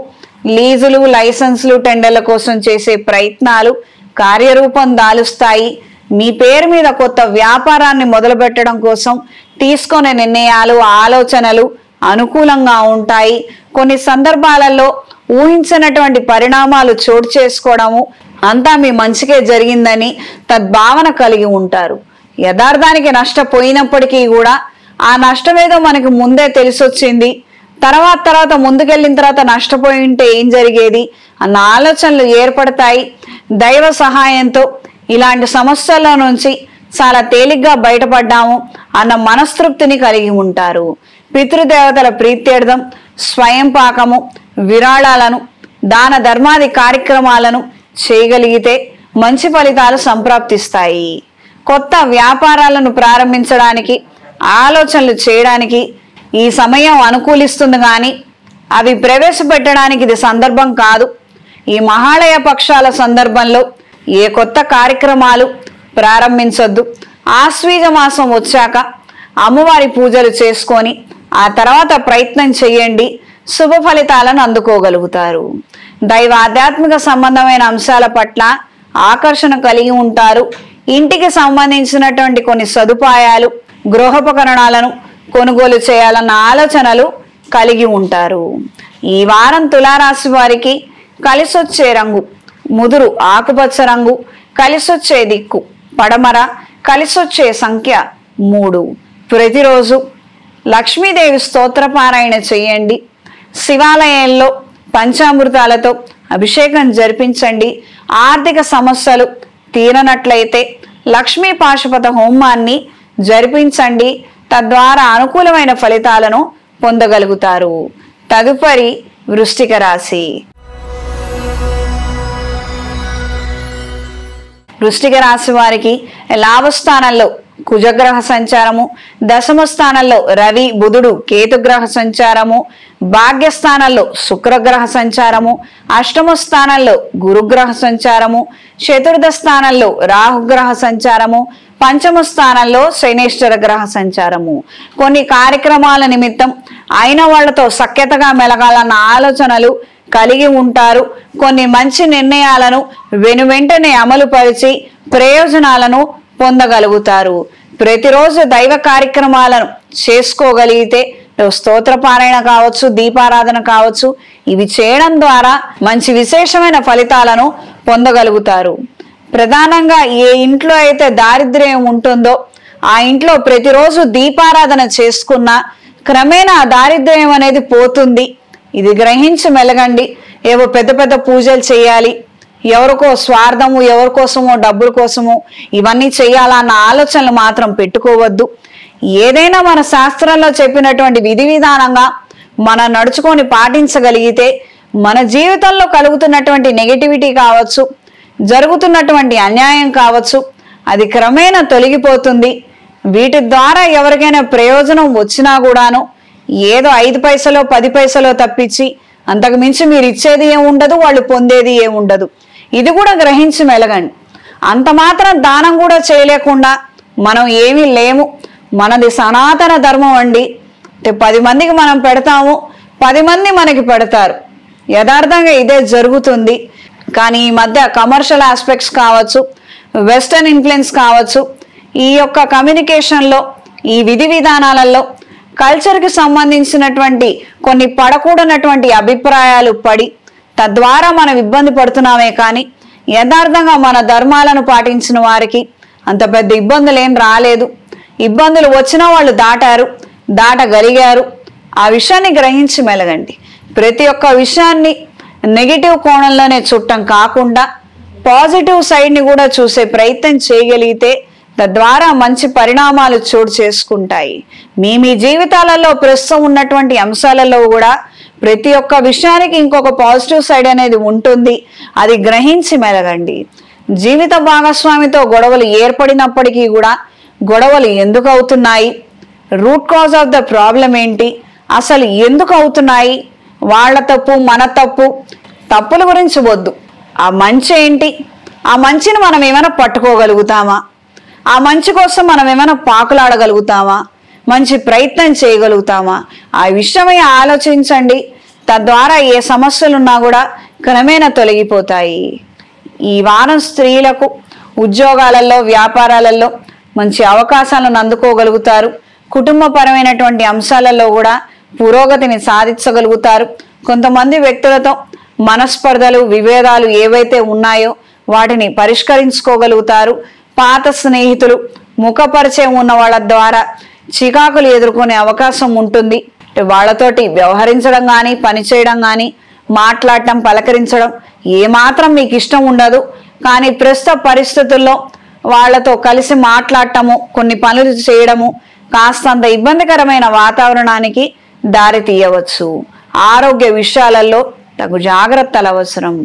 లీజులు, లైసెన్సులు, టెండర్ల కోసం చేసే ప్రయత్నాలు కార్యరూపం దాలుస్తాయి. మీ పేరు మీద కొత్త వ్యాపారాన్ని మొదలు పెట్టడం కోసం తీసుకునే నిర్ణయాలు, ఆలోచనలు అనుకూలంగా ఉంటాయి. కొన్ని సందర్భాలలో ఊహించినటువంటి పరిణామాలు చోటు చేసుకోవడము అంతా మీ మంచికే జరిగిందని తద్భావన కలిగి ఉంటారు. యథార్థానికి నష్టపోయినప్పటికీ కూడా ఆ నష్టమేదో మనకి ముందే తెలిసొచ్చింది, తర్వాత ముందుకెళ్ళిన తర్వాత నష్టపోయి ఉంటే ఏం జరిగేది అన్న ఆలోచనలు ఏర్పడతాయి. దైవ సహాయంతో ఇలాంటి సమస్యల నుంచి చాలా తేలిగ్గా బయటపడ్డాము అన్న మనస్తృప్తిని కలిగి ఉంటారు. పితృదేవతల ప్రీత్యర్థం స్వయం పాకము, విరాళాలను, దాన ధర్మాది కార్యక్రమాలను చేయగలిగితే మంచి ఫలితాలు సంప్రాప్తిస్తాయి. కొత్త వ్యాపారాలను ప్రారంభించడానికి, ఆలోచనలు చేయడానికి ఈ సమయం అనుకూలిస్తుంది, కానీ అవి ప్రవేశపెట్టడానికి ఇది సందర్భం కాదు. ఈ మహాళయ పక్షాల సందర్భంలో ఏ కొత్త కార్యక్రమాలు ప్రారంభించొద్దు. ఆశ్వీజ మాసం వచ్చాక అమ్మవారి పూజలు చేసుకొని ఆ తర్వాత ప్రయత్నం చేయండి. శుభ ఫలితాలను అందుకోగలుగుతారు. దైవ ఆధ్యాత్మిక సంబంధమైన అంశాల పట్ల ఆకర్షణ కలిగి ఉంటారు. ఇంటికి సంబంధించినటువంటి కొన్ని సదుపాయాలు, గృహోపకరణాలను కొనుగోలు చేయాలన్న ఆలోచనలు కలిగి ఉంటారు. ఈ వారం తులారాశి వారికి కలిసొచ్చే రంగు ముదురు ఆకుపచ్చ రంగు, కలిసొచ్చే దిక్కు పడమర, కలిసొచ్చే సంఖ్య 3. ప్రతిరోజు లక్ష్మీదేవి స్తోత్రపారాయణ చేయండి. శివాలయంలో పంచామృతాలతో అభిషేకం జరిపించండి. ఆర్థిక సమస్యలు తీరనట్లయితే లక్ష్మీ పాశుపత హోమాన్ని జరిపించండి. తద్వారా అనుకూలమైన ఫలితాలను పొందగలుగుతారు. తదుపరి వృశ్చిక రాశి. వృశ్చిక రాశి వారికి లాభస్థానంలో కుజగ్రహ సంచారము, దశమ స్థానంలో రవి బుధుడు కేతుగ్రహ సంచారము, భాగ్యస్థానంలో శుక్రగ్రహ సంచారము, అష్టమ స్థానంలో గురుగ్రహ సంచారము, చతుర్థ స్థానంలో రాహుగ్రహ సంచారము, పంచమ స్థానంలో శనేశ్వర గ్రహ సంచారము. కొన్ని కార్యక్రమాల నిమిత్తం అయిన వాళ్లతో సఖ్యతగా మెలగాలన్న ఆలోచనలు కలిగి ఉంటారు. కొన్ని మంచి నిర్ణయాలను వెనువెంటనే అమలు పరిచి ప్రయోజనాలను పొందగలుగుతారు. ప్రతిరోజు దైవ కార్యక్రమాలను చేసుకోగలిగితే స్తోత్రపారాయణ కావచ్చు, దీపారాధన కావచ్చు, ఇవి చేయడం ద్వారా మంచి విశేషమైన ఫలితాలను పొందగలుగుతారు. ప్రధానంగా ఏ ఇంట్లో అయితే దారిద్ర్యం ఉంటుందో ఆ ఇంట్లో ప్రతిరోజు దీపారాధన చేసుకున్నా క్రమేణా దారిద్ర్యం అనేది పోతుంది. ఇది గ్రహించి మెలగండి. ఏవో పెద్ద పెద్ద పూజలు చేయాలి, ఎవరికో స్వార్థము, ఎవరి కోసమో డబ్బుల కోసమో ఇవన్నీ చేయాలన్న ఆలోచనలు మాత్రం పెట్టుకోవద్దు. ఏదైనా మన శాస్త్రంలో చెప్పినటువంటి విధి విధానంగా మనం నడుచుకొని పాటించగలిగితే మన జీవితంలో కలుగుతున్నటువంటి నెగటివిటీ కావచ్చు, జరుగుతున్నటువంటి అన్యాయం కావచ్చు, అది క్రమేణా తొలగిపోతుంది. వీటి ద్వారా ఎవరికైనా ప్రయోజనం వచ్చినా కూడాను ఏదో 5 పైసలో 10 పైసలో తప్పించి అంతకు మించి మీరు ఇచ్చేది ఏముండదు, వాళ్ళు పొందేది ఏముండదు. ఇది కూడా గ్రహించి మెలగండి. అంత మాత్రం దానం కూడా చేయలేకుండా మనం ఏమీ లేము, మనది సనాతన ధర్మం అండి, 10 మందికి మనం పెడతాము, 10 మంది మనకి పెడతారు. యథార్థంగా ఇదే జరుగుతుంది. కానీ ఈ మధ్య కమర్షియల్ ఆస్పెక్ట్స్ కావచ్చు, వెస్టర్న్ ఇన్ఫ్లుయెన్స్ కావచ్చు, ఈ యొక్క కమ్యూనికేషన్లో, ఈ విధి విధానాలలో కల్చర్కి సంబంధించినటువంటి కొన్ని పడకూడనటువంటి అభిప్రాయాలు పడి తద్వారా మనం ఇబ్బంది పడుతున్నామే. కానీ యథార్థంగా మన ధర్మాలను పాటించిన వారికి అంత పెద్ద ఇబ్బందులు ఏం రాలేదు. ఇబ్బందులు వచ్చిన వాళ్ళు దాటగలిగారు. ఆ విషయాన్ని గ్రహించి మెలగండి. ప్రతి ఒక్క విషయాన్ని నెగిటివ్ కోణంలోనే చూడటం కాకుండా పాజిటివ్ సైడ్ని కూడా చూసే ప్రయత్నం చేయగలిగితే తద్వారా మంచి పరిణామాలు చోటు చేసుకుంటాయి. మీ జీవితాలలో ప్రస్తుతం ఉన్నటువంటి అంశాలలో కూడా ప్రతి ఒక్క విషయానికి ఇంకొక పాజిటివ్ సైడ్ అనేది ఉంటుంది. అది గ్రహించి మెలగండి. జీవిత భాగస్వామితో గొడవలు ఏర్పడినప్పటికీ కూడా గొడవలు ఎందుకు అవుతున్నాయి, root cause of the problem ఏంటి, అసలు ఎందుకు అవుతున్నాయి, వాళ్ళ తప్పు మన తప్పుల గురించి వద్దు. ఆ మంచి ఏంటి, ఆ మంచిని మనం ఏమైనా పట్టుకోగలుగుతామా, ఆ మంచి కోసం మనం ఏమైనా పాకులాడగలుగుతామా, మంచి ప్రయత్నం చేయగలుగుతామా, ఆ విషయమై ఆలోచించండి. తద్వారా ఏ సమస్యలున్నా కూడా క్రమేణా తొలగిపోతాయి. ఈ వారం స్త్రీలకు ఉద్యోగాలలో, వ్యాపారాలలో మంచి అవకాశాలను అందుకోగలుగుతారు. కుటుంబపరమైనటువంటి అంశాలలో కూడా పురోగతిని సాధించగలుగుతారు. కొంతమంది వ్యక్తులతో మనస్పర్ధలు, విభేదాలు ఏవైతే ఉన్నాయో వాటిని పరిష్కరించుకోగలుగుతారు. పాత స్నేహితులు, ముఖపరిచయం ఉన్న వాళ్ళ ద్వారా చికాకులు ఎదుర్కొనే అవకాశం ఉంటుంది. వాళ్ళతోటి వ్యవహరించడం కానీ, పనిచేయడం కానీ, మాట్లాడటం, పలకరించడం ఏమాత్రం మీకు ఇష్టం ఉండదు. కానీ ప్రస్తుత పరిస్థితుల్లో వాళ్ళతో కలిసి మాట్లాడటము, కొన్ని పనులు చేయడము కాస్తంత ఇబ్బందికరమైన వాతావరణానికి దారి తీయవచ్చు. ఆరోగ్య విషయాలలో తగు జాగ్రత్తలు అవసరం.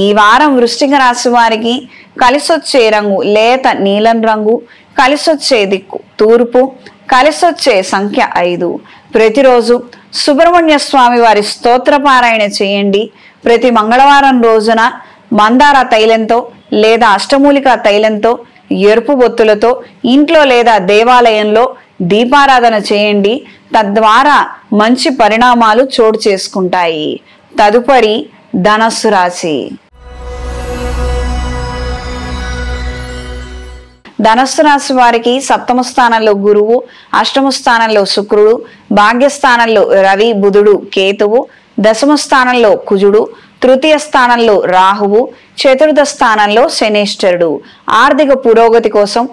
ఈ వారం వృశ్చిక రాశి వారికి కలిసొచ్చే రంగు లేత నీలం రంగు, కలిసొచ్చే దిక్కు తూర్పు, కలిసొచ్చే సంఖ్య 5. ప్రతిరోజు సుబ్రహ్మణ్య స్వామి వారి స్తోత్రపారాయణ చేయండి. ప్రతి మంగళవారం రోజున మందార తైలంతో లేదా అష్టమూలిక తైలంతో, ఎరుపు బొత్తులతో ఇంట్లో లేదా దేవాలయంలో దీపారాధన చేయండి. తద్వారా మంచి పరిణామాలు చోటు చేసుకుంటాయి. తదుపరి ధనస్సు రాశి. ధనస్సు రాశి వారికి సప్తమ స్థానంలో గురువు, అష్టమ స్థానంలో శుక్రుడు, భాగ్యస్థానంలో రవి, బుధుడు, కేతువు, దశమ స్థానంలో కుజుడు, తృతీయ స్థానంలో రాహువు, చతుర్థ స్థానంలో శనేశ్వరుడు. ఆర్థిక పురోగతి కోసం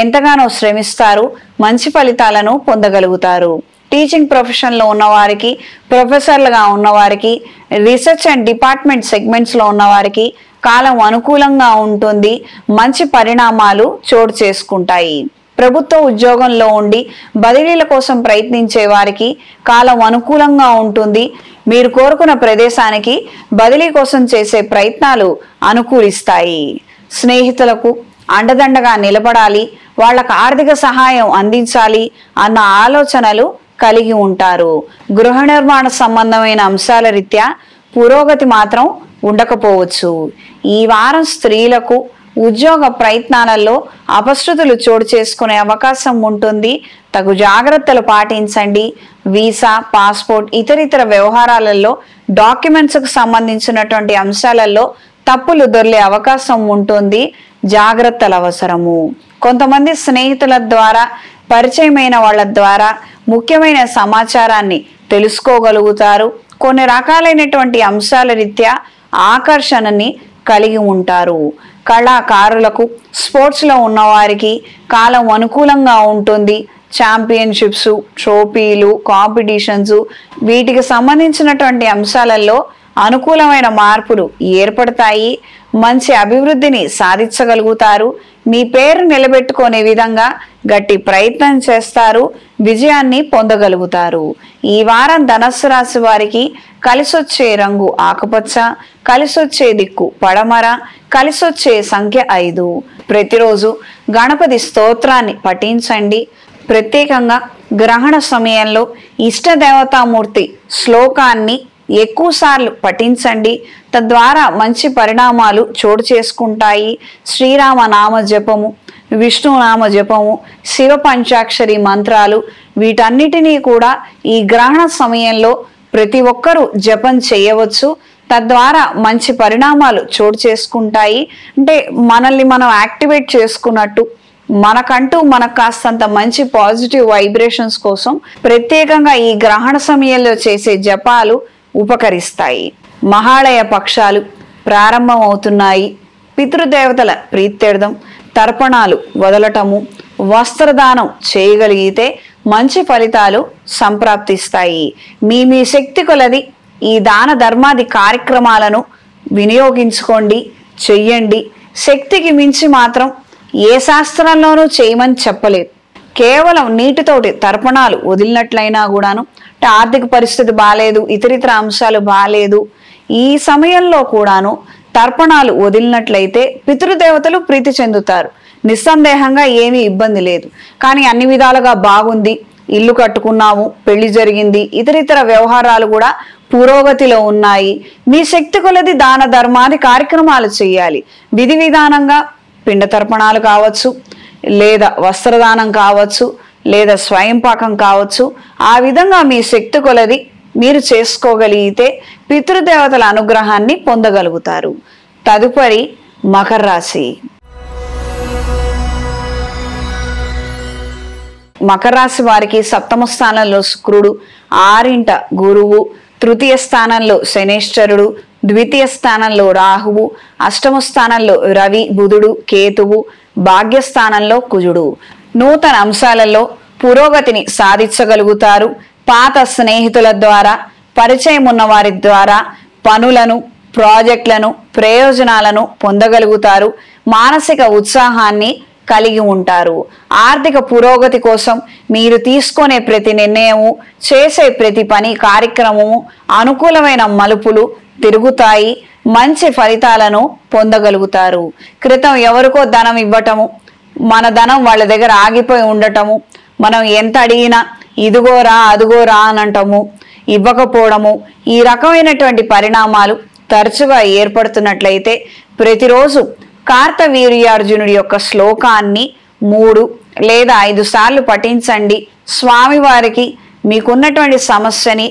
ఎంతగానో శ్రమిస్తారు, మంచి ఫలితాలను పొందగలుగుతారు. టీచింగ్ ప్రొఫెషన్లో ఉన్నవారికి, ప్రొఫెసర్లుగా ఉన్నవారికి, రీసెర్చ్ అండ్ డిపార్ట్మెంట్ సెగ్మెంట్స్లో ఉన్నవారికి కాలం అనుకూలంగా ఉంటుంది. మంచి పరిణామాలు చోటు చేసుకుంటాయి. ప్రభుత్వ ఉద్యోగంలో ఉండి బదిలీల కోసం ప్రయత్నించే వారికి కాలం అనుకూలంగా ఉంటుంది. మీరు కోరుకున్న ప్రదేశానికి బదిలీ కోసం చేసే ప్రయత్నాలు అనుకూలిస్తాయి. స్నేహితులకు అండదండగా నిలబడాలి, వాళ్ళకు ఆర్థిక సహాయం అందించాలి అన్న ఆలోచనలు కలిగి ఉంటారు. గృహ నిర్మాణ సంబంధమైన అంశాల రీత్యా పురోగతి మాత్రం ఉండకపోవచ్చు. ఈ వారం స్త్రీలకు ఉద్యోగ ప్రయత్నాలలో అపశృతులు చోటు చేసుకునే అవకాశం ఉంటుంది. తగు జాగ్రత్తలు పాటించండి. వీసా, పాస్పోర్ట్, ఇతరితర వ్యవహారాలలో డాక్యుమెంట్స్కు సంబంధించినటువంటి అంశాలలో తప్పులు దొర్లే అవకాశం ఉంటుంది. జాగ్రత్తలు అవసరము. కొంతమంది స్నేహితుల ద్వారా, పరిచయమైన వాళ్ళ ద్వారా ముఖ్యమైన సమాచారాన్ని తెలుసుకోగలుగుతారు. కొన్ని రకాలైనటువంటి అంశాల రీత్యా ఆకర్షణని కలిగి ఉంటారు. కళాకారులకు, స్పోర్ట్స్లో ఉన్నవారికి కాలం అనుకూలంగా ఉంటుంది. ఛాంపియన్షిప్స్, ట్రోఫీలు, కాంపిటీషన్స్ వీటికి సంబంధించినటువంటి అంశాలలో అనుకూలమైన మార్పులు ఏర్పడతాయి. మంచి అభివృద్ధిని సాధించగలుగుతారు. మీ పేరు నిలబెట్టుకునే విధంగా గట్టి ప్రయత్నం చేస్తారు. విజయాన్ని పొందగలుగుతారు. ఈ వారం ధనస్సు రాశి వారికి కలిసొచ్చే రంగు ఆకుపచ్చ, కలిసొచ్చే దిక్కు పడమర, కలిసొచ్చే సంఖ్య 5. ప్రతిరోజు గణపతి స్తోత్రాన్ని పఠించండి. ప్రత్యేకంగా గ్రహణ సమయంలో ఇష్టదేవతామూర్తి శ్లోకాన్ని ఎక్కువ సార్లు పఠించండి. తద్వారా మంచి పరిణామాలు చోటు చేసుకుంటాయి. శ్రీరామ నామ జపము, విష్ణునామ జపము, శివ పంచాక్షరి మంత్రాలు, వీటన్నిటినీ కూడా ఈ గ్రహణ సమయంలో ప్రతి ఒక్కరూ జపం చేయవచ్చు. తద్వారా మంచి పరిణామాలు చోటు చేసుకుంటాయి. అంటే మనల్ని మనం యాక్టివేట్ చేసుకున్నట్టు, మనకంటూ మనకు కాస్తంత మంచి పాజిటివ్ వైబ్రేషన్స్ కోసం ప్రత్యేకంగా ఈ గ్రహణ సమయంలో చేసే జపాలు ఉపకరిస్తాయి. మహాళయ పక్షాలు ప్రారంభం అవుతున్నాయి. పితృదేవతల ప్రీత్యర్థం తర్పణాలు వదలటము, వస్త్రదానం చేయగలిగితే మంచి ఫలితాలు సంప్రాప్తిస్తాయి. మీ శక్తి కొలది ఈ దాన ధర్మాది కార్యక్రమాలను వినియోగించుకోండి, చెయ్యండి. శక్తికి మించి మాత్రం ఏ శాస్త్రంలోనూ చేయమని చెప్పలేదు. కేవలం నీటితోటి తర్పణాలు వదిలినట్లయినా కూడాను, అంటే ఆర్థిక పరిస్థితి బాగాలేదు, ఇతరితర అంశాలు బాగాలేదు, ఈ సమయంలో కూడాను తర్పణాలు వదిలినట్లయితే పితృదేవతలు ప్రీతి చెందుతారు. నిస్సందేహంగా ఏమీ ఇబ్బంది లేదు. కానీ అన్ని విధాలుగా బాగుంది, ఇల్లు కట్టుకున్నాము, పెళ్లి జరిగింది, ఇతరితర వ్యవహారాలు కూడా పురోగతిలో ఉన్నాయి, మీ శక్తి కొలది దాన ధర్మాది కార్యక్రమాలు చేయాలి. విధి విధానంగా పిండ తర్పణాలు కావచ్చు, లేదా వస్త్రదానం కావచ్చు, లేదా స్వయం పాకం కావచ్చు. ఆ విధంగా మీ శక్తి కొలది మీరు చేసుకోగలిగితే పితృదేవతల అనుగ్రహాన్ని పొందగలుగుతారు. తదుపరి మకర రాశి. మకర రాశి వారికి సప్తమ స్థానంలో శుక్రుడు, ఆరింట గురువు, తృతీయ స్థానంలో శనేశ్వరుడు, ద్వితీయ స్థానంలో రాహువు, అష్టమ స్థానంలో రవి, బుధుడు, కేతువు, భాగ్యస్థానంలో కుజుడు. నూతన అంశాలలో పురోగతిని సాధించగలుగుతారు. పాత స్నేహితుల ద్వారా, పరిచయం ఉన్న వారి ద్వారా పనులను, ప్రాజెక్టులను, ప్రయోజనాలను పొందగలుగుతారు. మానసిక ఉత్సాహాన్ని కలిగి ఉంటారు. ఆర్థిక పురోగతి కోసం మీరు తీసుకునే ప్రతి నిర్ణయము, చేసే ప్రతి పని కార్యక్రమము అనుకూలమైన మలుపులు తిరుగుతాయి. మంచి ఫలితాలను పొందగలుగుతారు. క్రితం ఎవరికో ధనం ఇవ్వటము, మన ధనం వాళ్ళ దగ్గర ఆగిపోయి ఉండటము, మనం ఎంత అడిగినా ఇదిగోరా అదిగోరా అనంటము, ఇవ్వకపోవడము, ఈ రకమైనటువంటి పరిణామాలు తరచుగా ఏర్పడుతున్నట్లయితే ప్రతిరోజు కార్తవీర్యార్జునుడి యొక్క శ్లోకాన్ని 3 లేదా 5 సార్లు పఠించండి. స్వామివారికి మీకున్నటువంటి సమస్యని,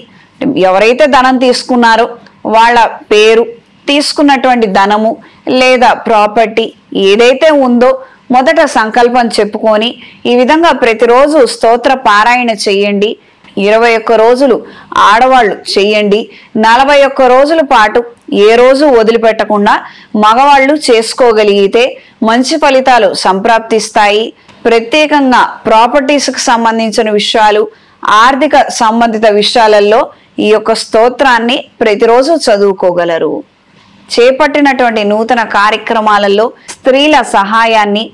ఎవరైతే ధనం తీసుకున్నారో వాళ్ళ పేరు, తీసుకున్నటువంటి ధనము లేదా ప్రాపర్టీ ఏదైతే ఉందో మొదట సంకల్పం చెప్పుకొని ఈ విధంగా ప్రతిరోజు స్తోత్ర పారాయణ చెయ్యండి. 21 రోజులు ఆడవాళ్ళు చెయ్యండి. 41 రోజుల పాటు ఏ రోజు వదిలిపెట్టకుండా మగవాళ్ళు చేసుకోగలిగితే మంచి ఫలితాలు సంప్రాప్తిస్తాయి. ప్రత్యేకంగా ప్రాపర్టీస్కి సంబంధించిన విషయాలు, ఆర్థిక సంబంధిత విషయాలలో ఈ యొక్క స్తోత్రాన్ని ప్రతిరోజు చదువుకోగలరు. చేపట్టినటువంటి నూతన కార్యక్రమాలలో స్త్రీల సహాయాన్ని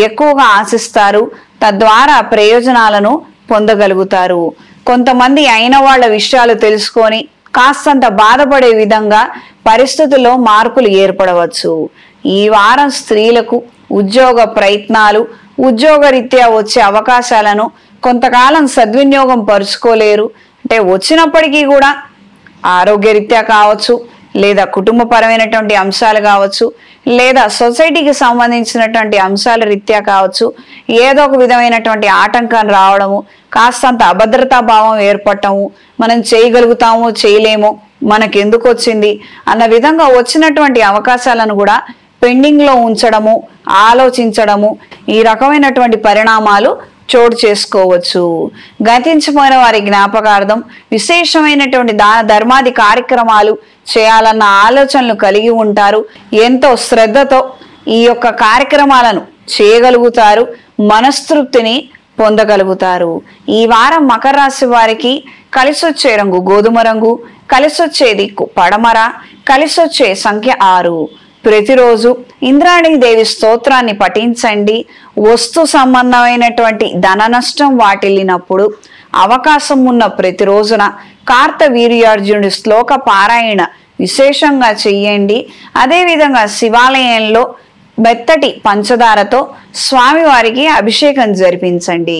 ఎక్కువగా ఆశిస్తారు. తద్వారా ప్రయోజనాలను పొందగలుగుతారు. కొంతమంది అయిన వాళ్ళ విషయాలు తెలుసుకొని కాస్తంత బాధపడే విధంగా పరిస్థితుల్లో మార్పులు ఏర్పడవచ్చు. ఈ వారం స్త్రీలకు ఉద్యోగ ప్రయత్నాలు, ఉద్యోగరీత్యా వచ్చే అవకాశాలను కొంతకాలం సద్వినియోగం పరుచుకోలేరు. అంటే వచ్చినప్పటికీ కూడా ఆరోగ్యరీత్యా కావచ్చు, లేదా కుటుంబపరమైనటువంటి అంశాలు కావచ్చు, లేదా సొసైటీకి సంబంధించినటువంటి అంశాల రీత్యా కావచ్చు, ఏదో ఒక విధమైనటువంటి ఆటంకం రావడము, కాస్తంత అభద్రతా భావం ఏర్పడటము, మనం చేయగలుగుతాము చేయలేము, మనకెందుకు వచ్చింది అన్న విధంగా వచ్చినటువంటి అవకాశాలను కూడా పెండింగ్లో ఉంచడము, ఆలోచించడము, ఈ రకమైనటువంటి పరిణామాలు చోటు చేసుకోవచ్చు. గతించిపోయిన వారి జ్ఞాపకార్థం విశేషమైనటువంటి దాన ధర్మాది కార్యక్రమాలు చేయాలన్న ఆలోచనలు కలిగి ఉంటారు. ఎంతో శ్రద్ధతో ఈ యొక్క కార్యక్రమాలను చేయగలుగుతారు. మనస్తృప్తిని పొందగలుగుతారు. ఈ వారం మకర రాశి వారికి కలిసొచ్చే రంగు గోధుమ రంగు, కలిసొచ్చే దిక్కు పడమర, కలిసొచ్చే సంఖ్య 6. ప్రతిరోజు ఇంద్రాణీదేవి స్తోత్రాన్ని పఠించండి. వస్తు సంబంధమైనటువంటి ధన నష్టం వాటిల్లినప్పుడు అవకాశం ఉన్న ప్రతి రోజున కార్తవీర్యార్జునుడి శ్లోక పారాయణ విశేషంగా చెయ్యండి. అదేవిధంగా శివాలయంలో మెత్తటి పంచదారతో స్వామివారికి అభిషేకం జరిపించండి.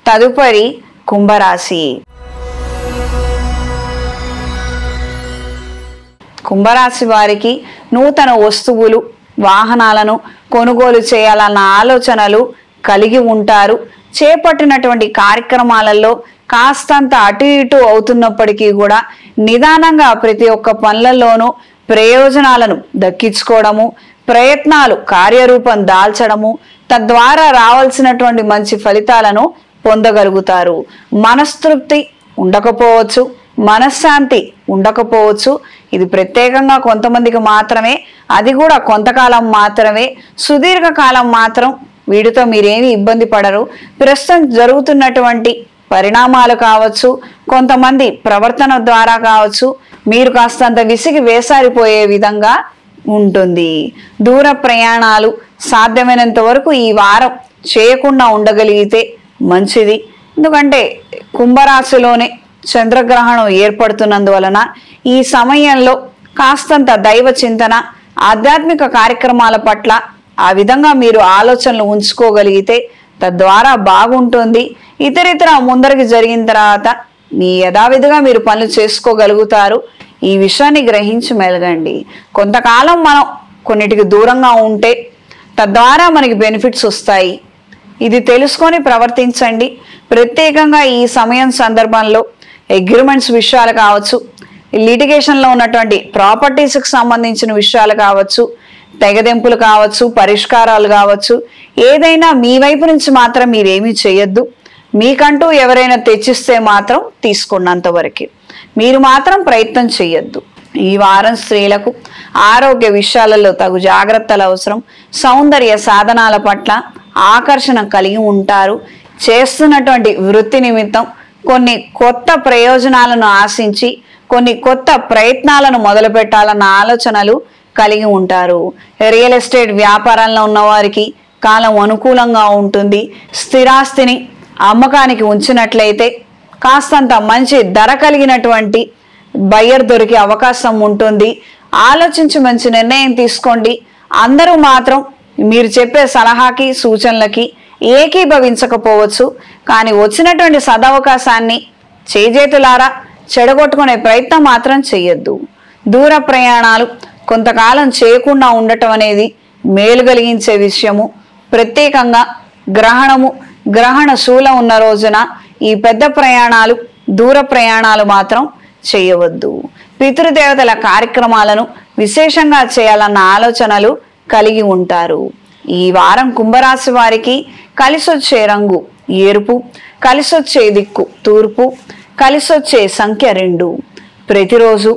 తదుపరి కుంభరాశి. కుంభరాశి వారికి నూతన వస్తువులు, వాహనాలను కొనుగోలు చేయాలన్న ఆలోచనలు కలిగి ఉంటారు. చేపట్టినటువంటి కార్యక్రమాలలో కాస్తంత అటు ఇటు అవుతున్నప్పటికీ కూడా నిదానంగా ప్రతి ఒక్క పనులలోనూ ప్రయోజనాలను దక్కించుకోవడము, ప్రయత్నాలు కార్యరూపం దాల్చడము, తద్వారా రావాల్సినటువంటి మంచి ఫలితాలను పొందగలుగుతారు. మనస్తృప్తి ఉండకపోవచ్చు, మనశ్శాంతి ఉండకపోవచ్చు. ఇది ప్రత్యేకంగా కొంతమందికి మాత్రమే, అది కూడా కొంతకాలం మాత్రమే. సుదీర్ఘకాలం మాత్రం వీటితో మీరేమి ఇబ్బంది పడరు. ప్రస్తుతం జరుగుతున్నటువంటి పరిణామాలు కావచ్చు, కొంతమంది ప్రవర్తన ద్వారా కావచ్చు, మీరు కాస్తంత విసిగి వేసారిపోయే విధంగా ఉంటుంది. దూర ప్రయాణాలు సాధ్యమైనంత వరకు ఈ వారం చేయకుండా ఉండగలిగితే మంచిది. ఎందుకంటే కుంభరాశిలోనే చంద్రగ్రహణం ఏర్పడుతున్నందువలన ఈ సమయంలో కాస్తంత దైవ చింతన, ఆధ్యాత్మిక కార్యక్రమాల పట్ల ఆ విధంగా మీరు ఆలోచనలు ఉంచుకోగలిగితే తద్వారా బాగుంటుంది. ఇతరితర ముందరికి జరిగిన తర్వాత మీ యథావిధిగా మీరు పనులు చేసుకోగలుగుతారు. ఈ విషయాన్ని గ్రహించి మెలగండి. కొంతకాలం మనం కొన్నిటికి దూరంగా ఉంటే తద్వారా మనకి బెనిఫిట్స్ వస్తాయి. ఇది తెలుసుకొని ప్రవర్తించండి. ప్రత్యేకంగా ఈ సమయం సందర్భంలో అగ్రిమెంట్స్ విషయాలు కావచ్చు, లిటిగేషన్లో ఉన్నటువంటి ప్రాపర్టీస్కి సంబంధించిన విషయాలు కావచ్చు, తెగదెంపులు కావచ్చు, పరిష్కారాలు కావచ్చు, ఏదైనా మీ వైపు నుంచి మాత్రం మీరేమీ చేయొద్దు. మీకంటూ ఎవరైనా తెచ్చిస్తే మాత్రం తీసుకున్నంత వరకు మీరు మాత్రం ప్రయత్నం చేయొద్దు. ఈ వారం స్త్రీలకు ఆరోగ్య విషయాలలో తగు జాగ్రత్తలు అవసరం. సౌందర్య సాధనాల పట్ల ఆకర్షణ కలిగి ఉంటారు. చేస్తున్నటువంటి వృత్తి నిమిత్తం కొన్ని కొత్త ప్రయోజనాలను ఆశించి కొన్ని కొత్త ప్రయత్నాలను మొదలు పెట్టాలన్న ఆలోచనలు కలిగి ఉంటారు. రియల్ ఎస్టేట్ వ్యాపారంలో ఉన్న వారికి కాలం అనుకూలంగా ఉంటుంది. స్థిరాస్తిని అమ్మకానికి ఉంచినట్లయితే కాస్తంత మంచి ధర కలిగినటువంటి బయ్యర్ దొరికే అవకాశం ఉంటుంది. ఆలోచించి మంచి నిర్ణయం తీసుకోండి. అందరూ మాత్రం మీరు చెప్పే సలహాకి సూచనలకి ఏకీభవించకపోవచ్చు, కానీ వచ్చినటువంటి సదవకాశాన్ని చేజేతులారా చెడగొట్టుకునే ప్రయత్నం మాత్రం చెయ్యొద్దు. దూర ప్రయాణాలు కొంతకాలం చేయకుండా ఉండటం అనేది మేలు కలిగించే విషయము. ప్రత్యేకంగా గ్రహణ శూలం ఉన్న రోజున ఈ పెద్ద ప్రయాణాలు, దూర ప్రయాణాలు మాత్రం చేయవద్దు. పితృదేవతల కార్యక్రమాలను విశేషంగా చేయాలన్న ఆలోచనలు కలిగి ఉంటారు. ఈ వారం కుంభరాశి వారికి కలిసొచ్చే రంగు ఎరుపు, కలిసొచ్చే దిక్కు తూర్పు, కలిసొచ్చే సంఖ్య 2. ప్రతిరోజు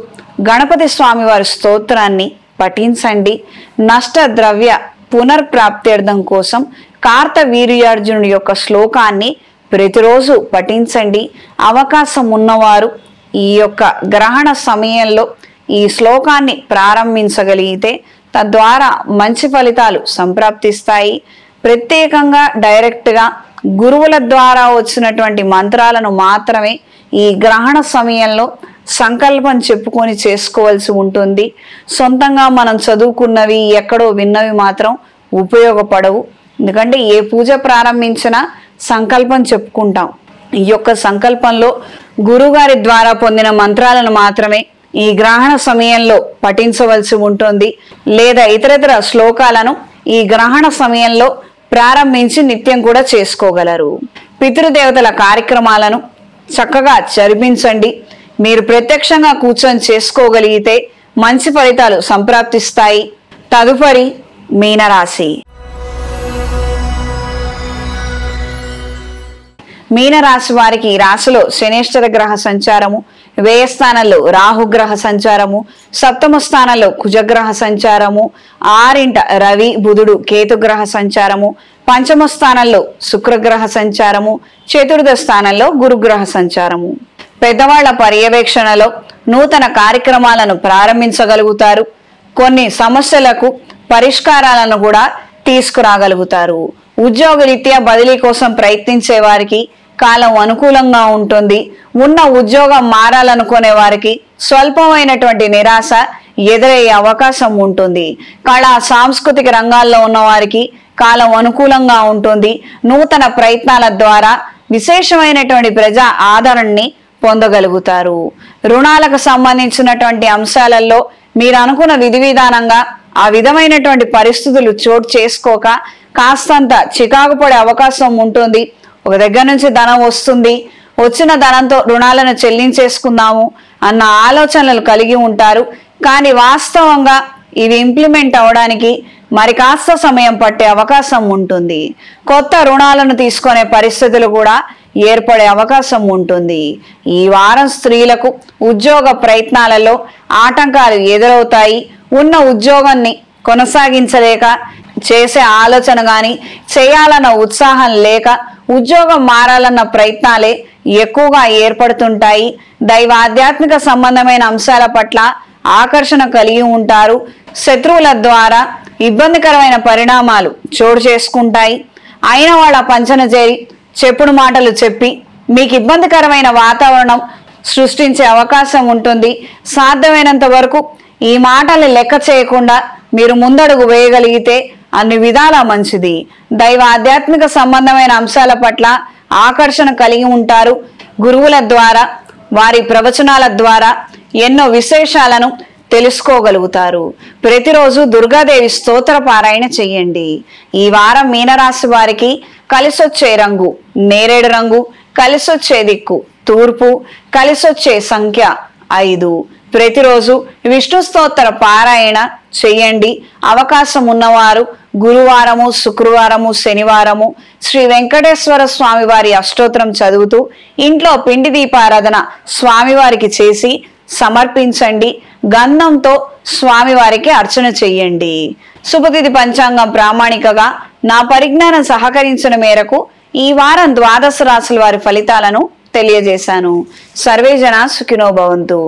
గణపతి స్వామి వారి స్తోత్రాన్ని పఠించండి. నష్ట ద్రవ్య పునర్ప్రాప్త్యర్థం కోసం కార్తవీర్యార్జునుడి యొక్క శ్లోకాన్ని ప్రతిరోజు పఠించండి. అవకాశం ఉన్నవారు ఈ యొక్క గ్రహణ సమయంలో ఈ శ్లోకాన్ని ప్రారంభించగలిగితే తద్వారా మంచి ఫలితాలు సంప్రాప్తిస్తాయి. ప్రత్యేకంగా డైరెక్ట్గా గురువుల ద్వారా వచ్చినటువంటి మంత్రాలను మాత్రమే ఈ గ్రహణ సమయంలో సంకల్పం చెప్పుకొని చేసుకోవాల్సి ఉంటుంది. సొంతంగా మనం చదువుకున్నవి ఎక్కడో విన్నవి మాత్రం ఉపయోగపడవు. ఎందుకంటే ఏ పూజ ప్రారంభించినా సంకల్పం చెప్పుకుంటాం. ఈ యొక్క సంకల్పంలో గురుగారి ద్వారా పొందిన మంత్రాలను మాత్రమే ఈ గ్రహణ సమయంలో పఠించవలసి ఉంటుంది. లేదా ఇతరతర శ్లోకాలను ఈ గ్రహణ సమయంలో ప్రారంభించి నిత్యం కూడా చేసుకోగలరు. పితృదేవతల కార్యక్రమాలను చక్కగా జరిపించండి. మీరు ప్రత్యక్షంగా కూర్చొని చేసుకోగలిగితే మంచి ఫలితాలు సంప్రాప్తిస్తాయి. తదుపరి మీనరాశి. మీనరాశి వారికి ఈ రాశిలో శనేశ్వర గ్రహ సంచారము, వ్యయస్థానంలో రాహుగ్రహ సంచారము, సప్తమ స్థానంలో కుజగ్రహ సంచారము, 6 రవి బుధుడు కేతుగ్రహ సంచారము, పంచమ స్థానంలో శుక్రగ్రహ సంచారము, చతుర్థ స్థానంలో గురుగ్రహ సంచారము. పెద్దవాళ్ల పర్యవేక్షణలో నూతన కార్యక్రమాలను ప్రారంభించగలుగుతారు. కొన్ని సమస్యలకు పరిష్కారాలను కూడా తీసుకురాగలుగుతారు. ఉద్యోగరీత్యా బదిలీ కోసం ప్రయత్నించే వారికి కాలం అనుకూలంగా ఉంటుంది. ఉన్న ఉద్యోగం మారాలనుకునే వారికి స్వల్పమైనటువంటి నిరాశ ఎదురయ్యే అవకాశం ఉంటుంది. కళా సాంస్కృతిక రంగాల్లో ఉన్న వారికి కాలం అనుకూలంగా ఉంటుంది. నూతన ప్రయత్నాల ద్వారా విశేషమైనటువంటి ప్రజా ఆదరణని పొందగలుగుతారు. రుణాలకు సంబంధించినటువంటి అంశాలలో మీరు అనుకున్న విధి విధానంగా ఆ విధమైనటువంటి పరిస్థితులు చోటు చేసుకోక కాస్తంత చికాకు పడే అవకాశం ఉంటుంది. ఒక దగ్గర నుంచి ధనం వస్తుంది, వచ్చిన ధనంతో రుణాలను చెల్లించేసుకుందాము అన్న ఆలోచనలు కలిగి ఉంటారు. కానీ వాస్తవంగా ఇవి ఇంప్లిమెంట్ అవడానికి మరి కాస్త సమయం పట్టే అవకాశం ఉంటుంది. కొత్త రుణాలను తీసుకునే పరిస్థితులు కూడా ఏర్పడే అవకాశం ఉంటుంది. ఈ వారం స్త్రీలకు ఉద్యోగ ప్రయత్నాలలో ఆటంకాలు ఎదురవుతాయి. ఉన్న ఉద్యోగాన్ని కొనసాగించలేక, చేసే ఆలోచన గాని, చేయాలన్న ఉత్సాహం లేక ఉద్యోగం మారాలన్న ప్రయత్నాలే ఎక్కువగా ఏర్పడుతుంటాయి. దైవ ఆధ్యాత్మిక సంబంధమైన అంశాల పట్ల ఆకర్షణ కలిగి ఉంటారు. శత్రువుల ద్వారా ఇబ్బందికరమైన పరిణామాలు చోటు చేసుకుంటాయి. అయిన వాళ్ళ పంచన చేరి చెప్పుడు మాటలు చెప్పి మీకు ఇబ్బందికరమైన వాతావరణం సృష్టించే అవకాశం ఉంటుంది. సాధ్యమైనంత వరకు ఈ మాటలు లెక్క చేయకుండా మీరు ముందడుగు వేయగలిగితే అన్ని విధాలా మంచిది. దైవ ఆధ్యాత్మిక సంబంధమైన అంశాల పట్ల ఆకర్షణ కలిగి ఉంటారు. గురువుల ద్వారా, వారి ప్రవచనాల ద్వారా ఎన్నో విశేషాలను తెలుసుకోగలుగుతారు. ప్రతిరోజు దుర్గాదేవి స్తోత్ర పారాయణ చెయ్యండి. ఈ వారం మీనరాశి వారికి కలిసొచ్చే రంగు నేరేడు రంగు, కలిసొచ్చే దిక్కు తూర్పు, కలిసొచ్చే సంఖ్య 5. ప్రతిరోజు విష్ణు స్తోత్ర పారాయణ చెయ్యండి. అవకాశం ఉన్నవారు గురువారము, శుక్రవారము, శనివారము శ్రీ వెంకటేశ్వర స్వామి వారి అష్టోత్తరం చదువుతూ ఇంట్లో పిండి దీపారాధన స్వామివారికి చేసి సమర్పించండి. గంధంతో స్వామివారికి అర్చన చెయ్యండి. శుభతిథి పంచాంగం ప్రామాణికగా నా పరిజ్ఞానం సహకరించిన మేరకు ఈ వారం ద్వాదశ రాశుల వారి ఫలితాలను తెలియజేశాను. సర్వే జన సుఖినో భవంతు.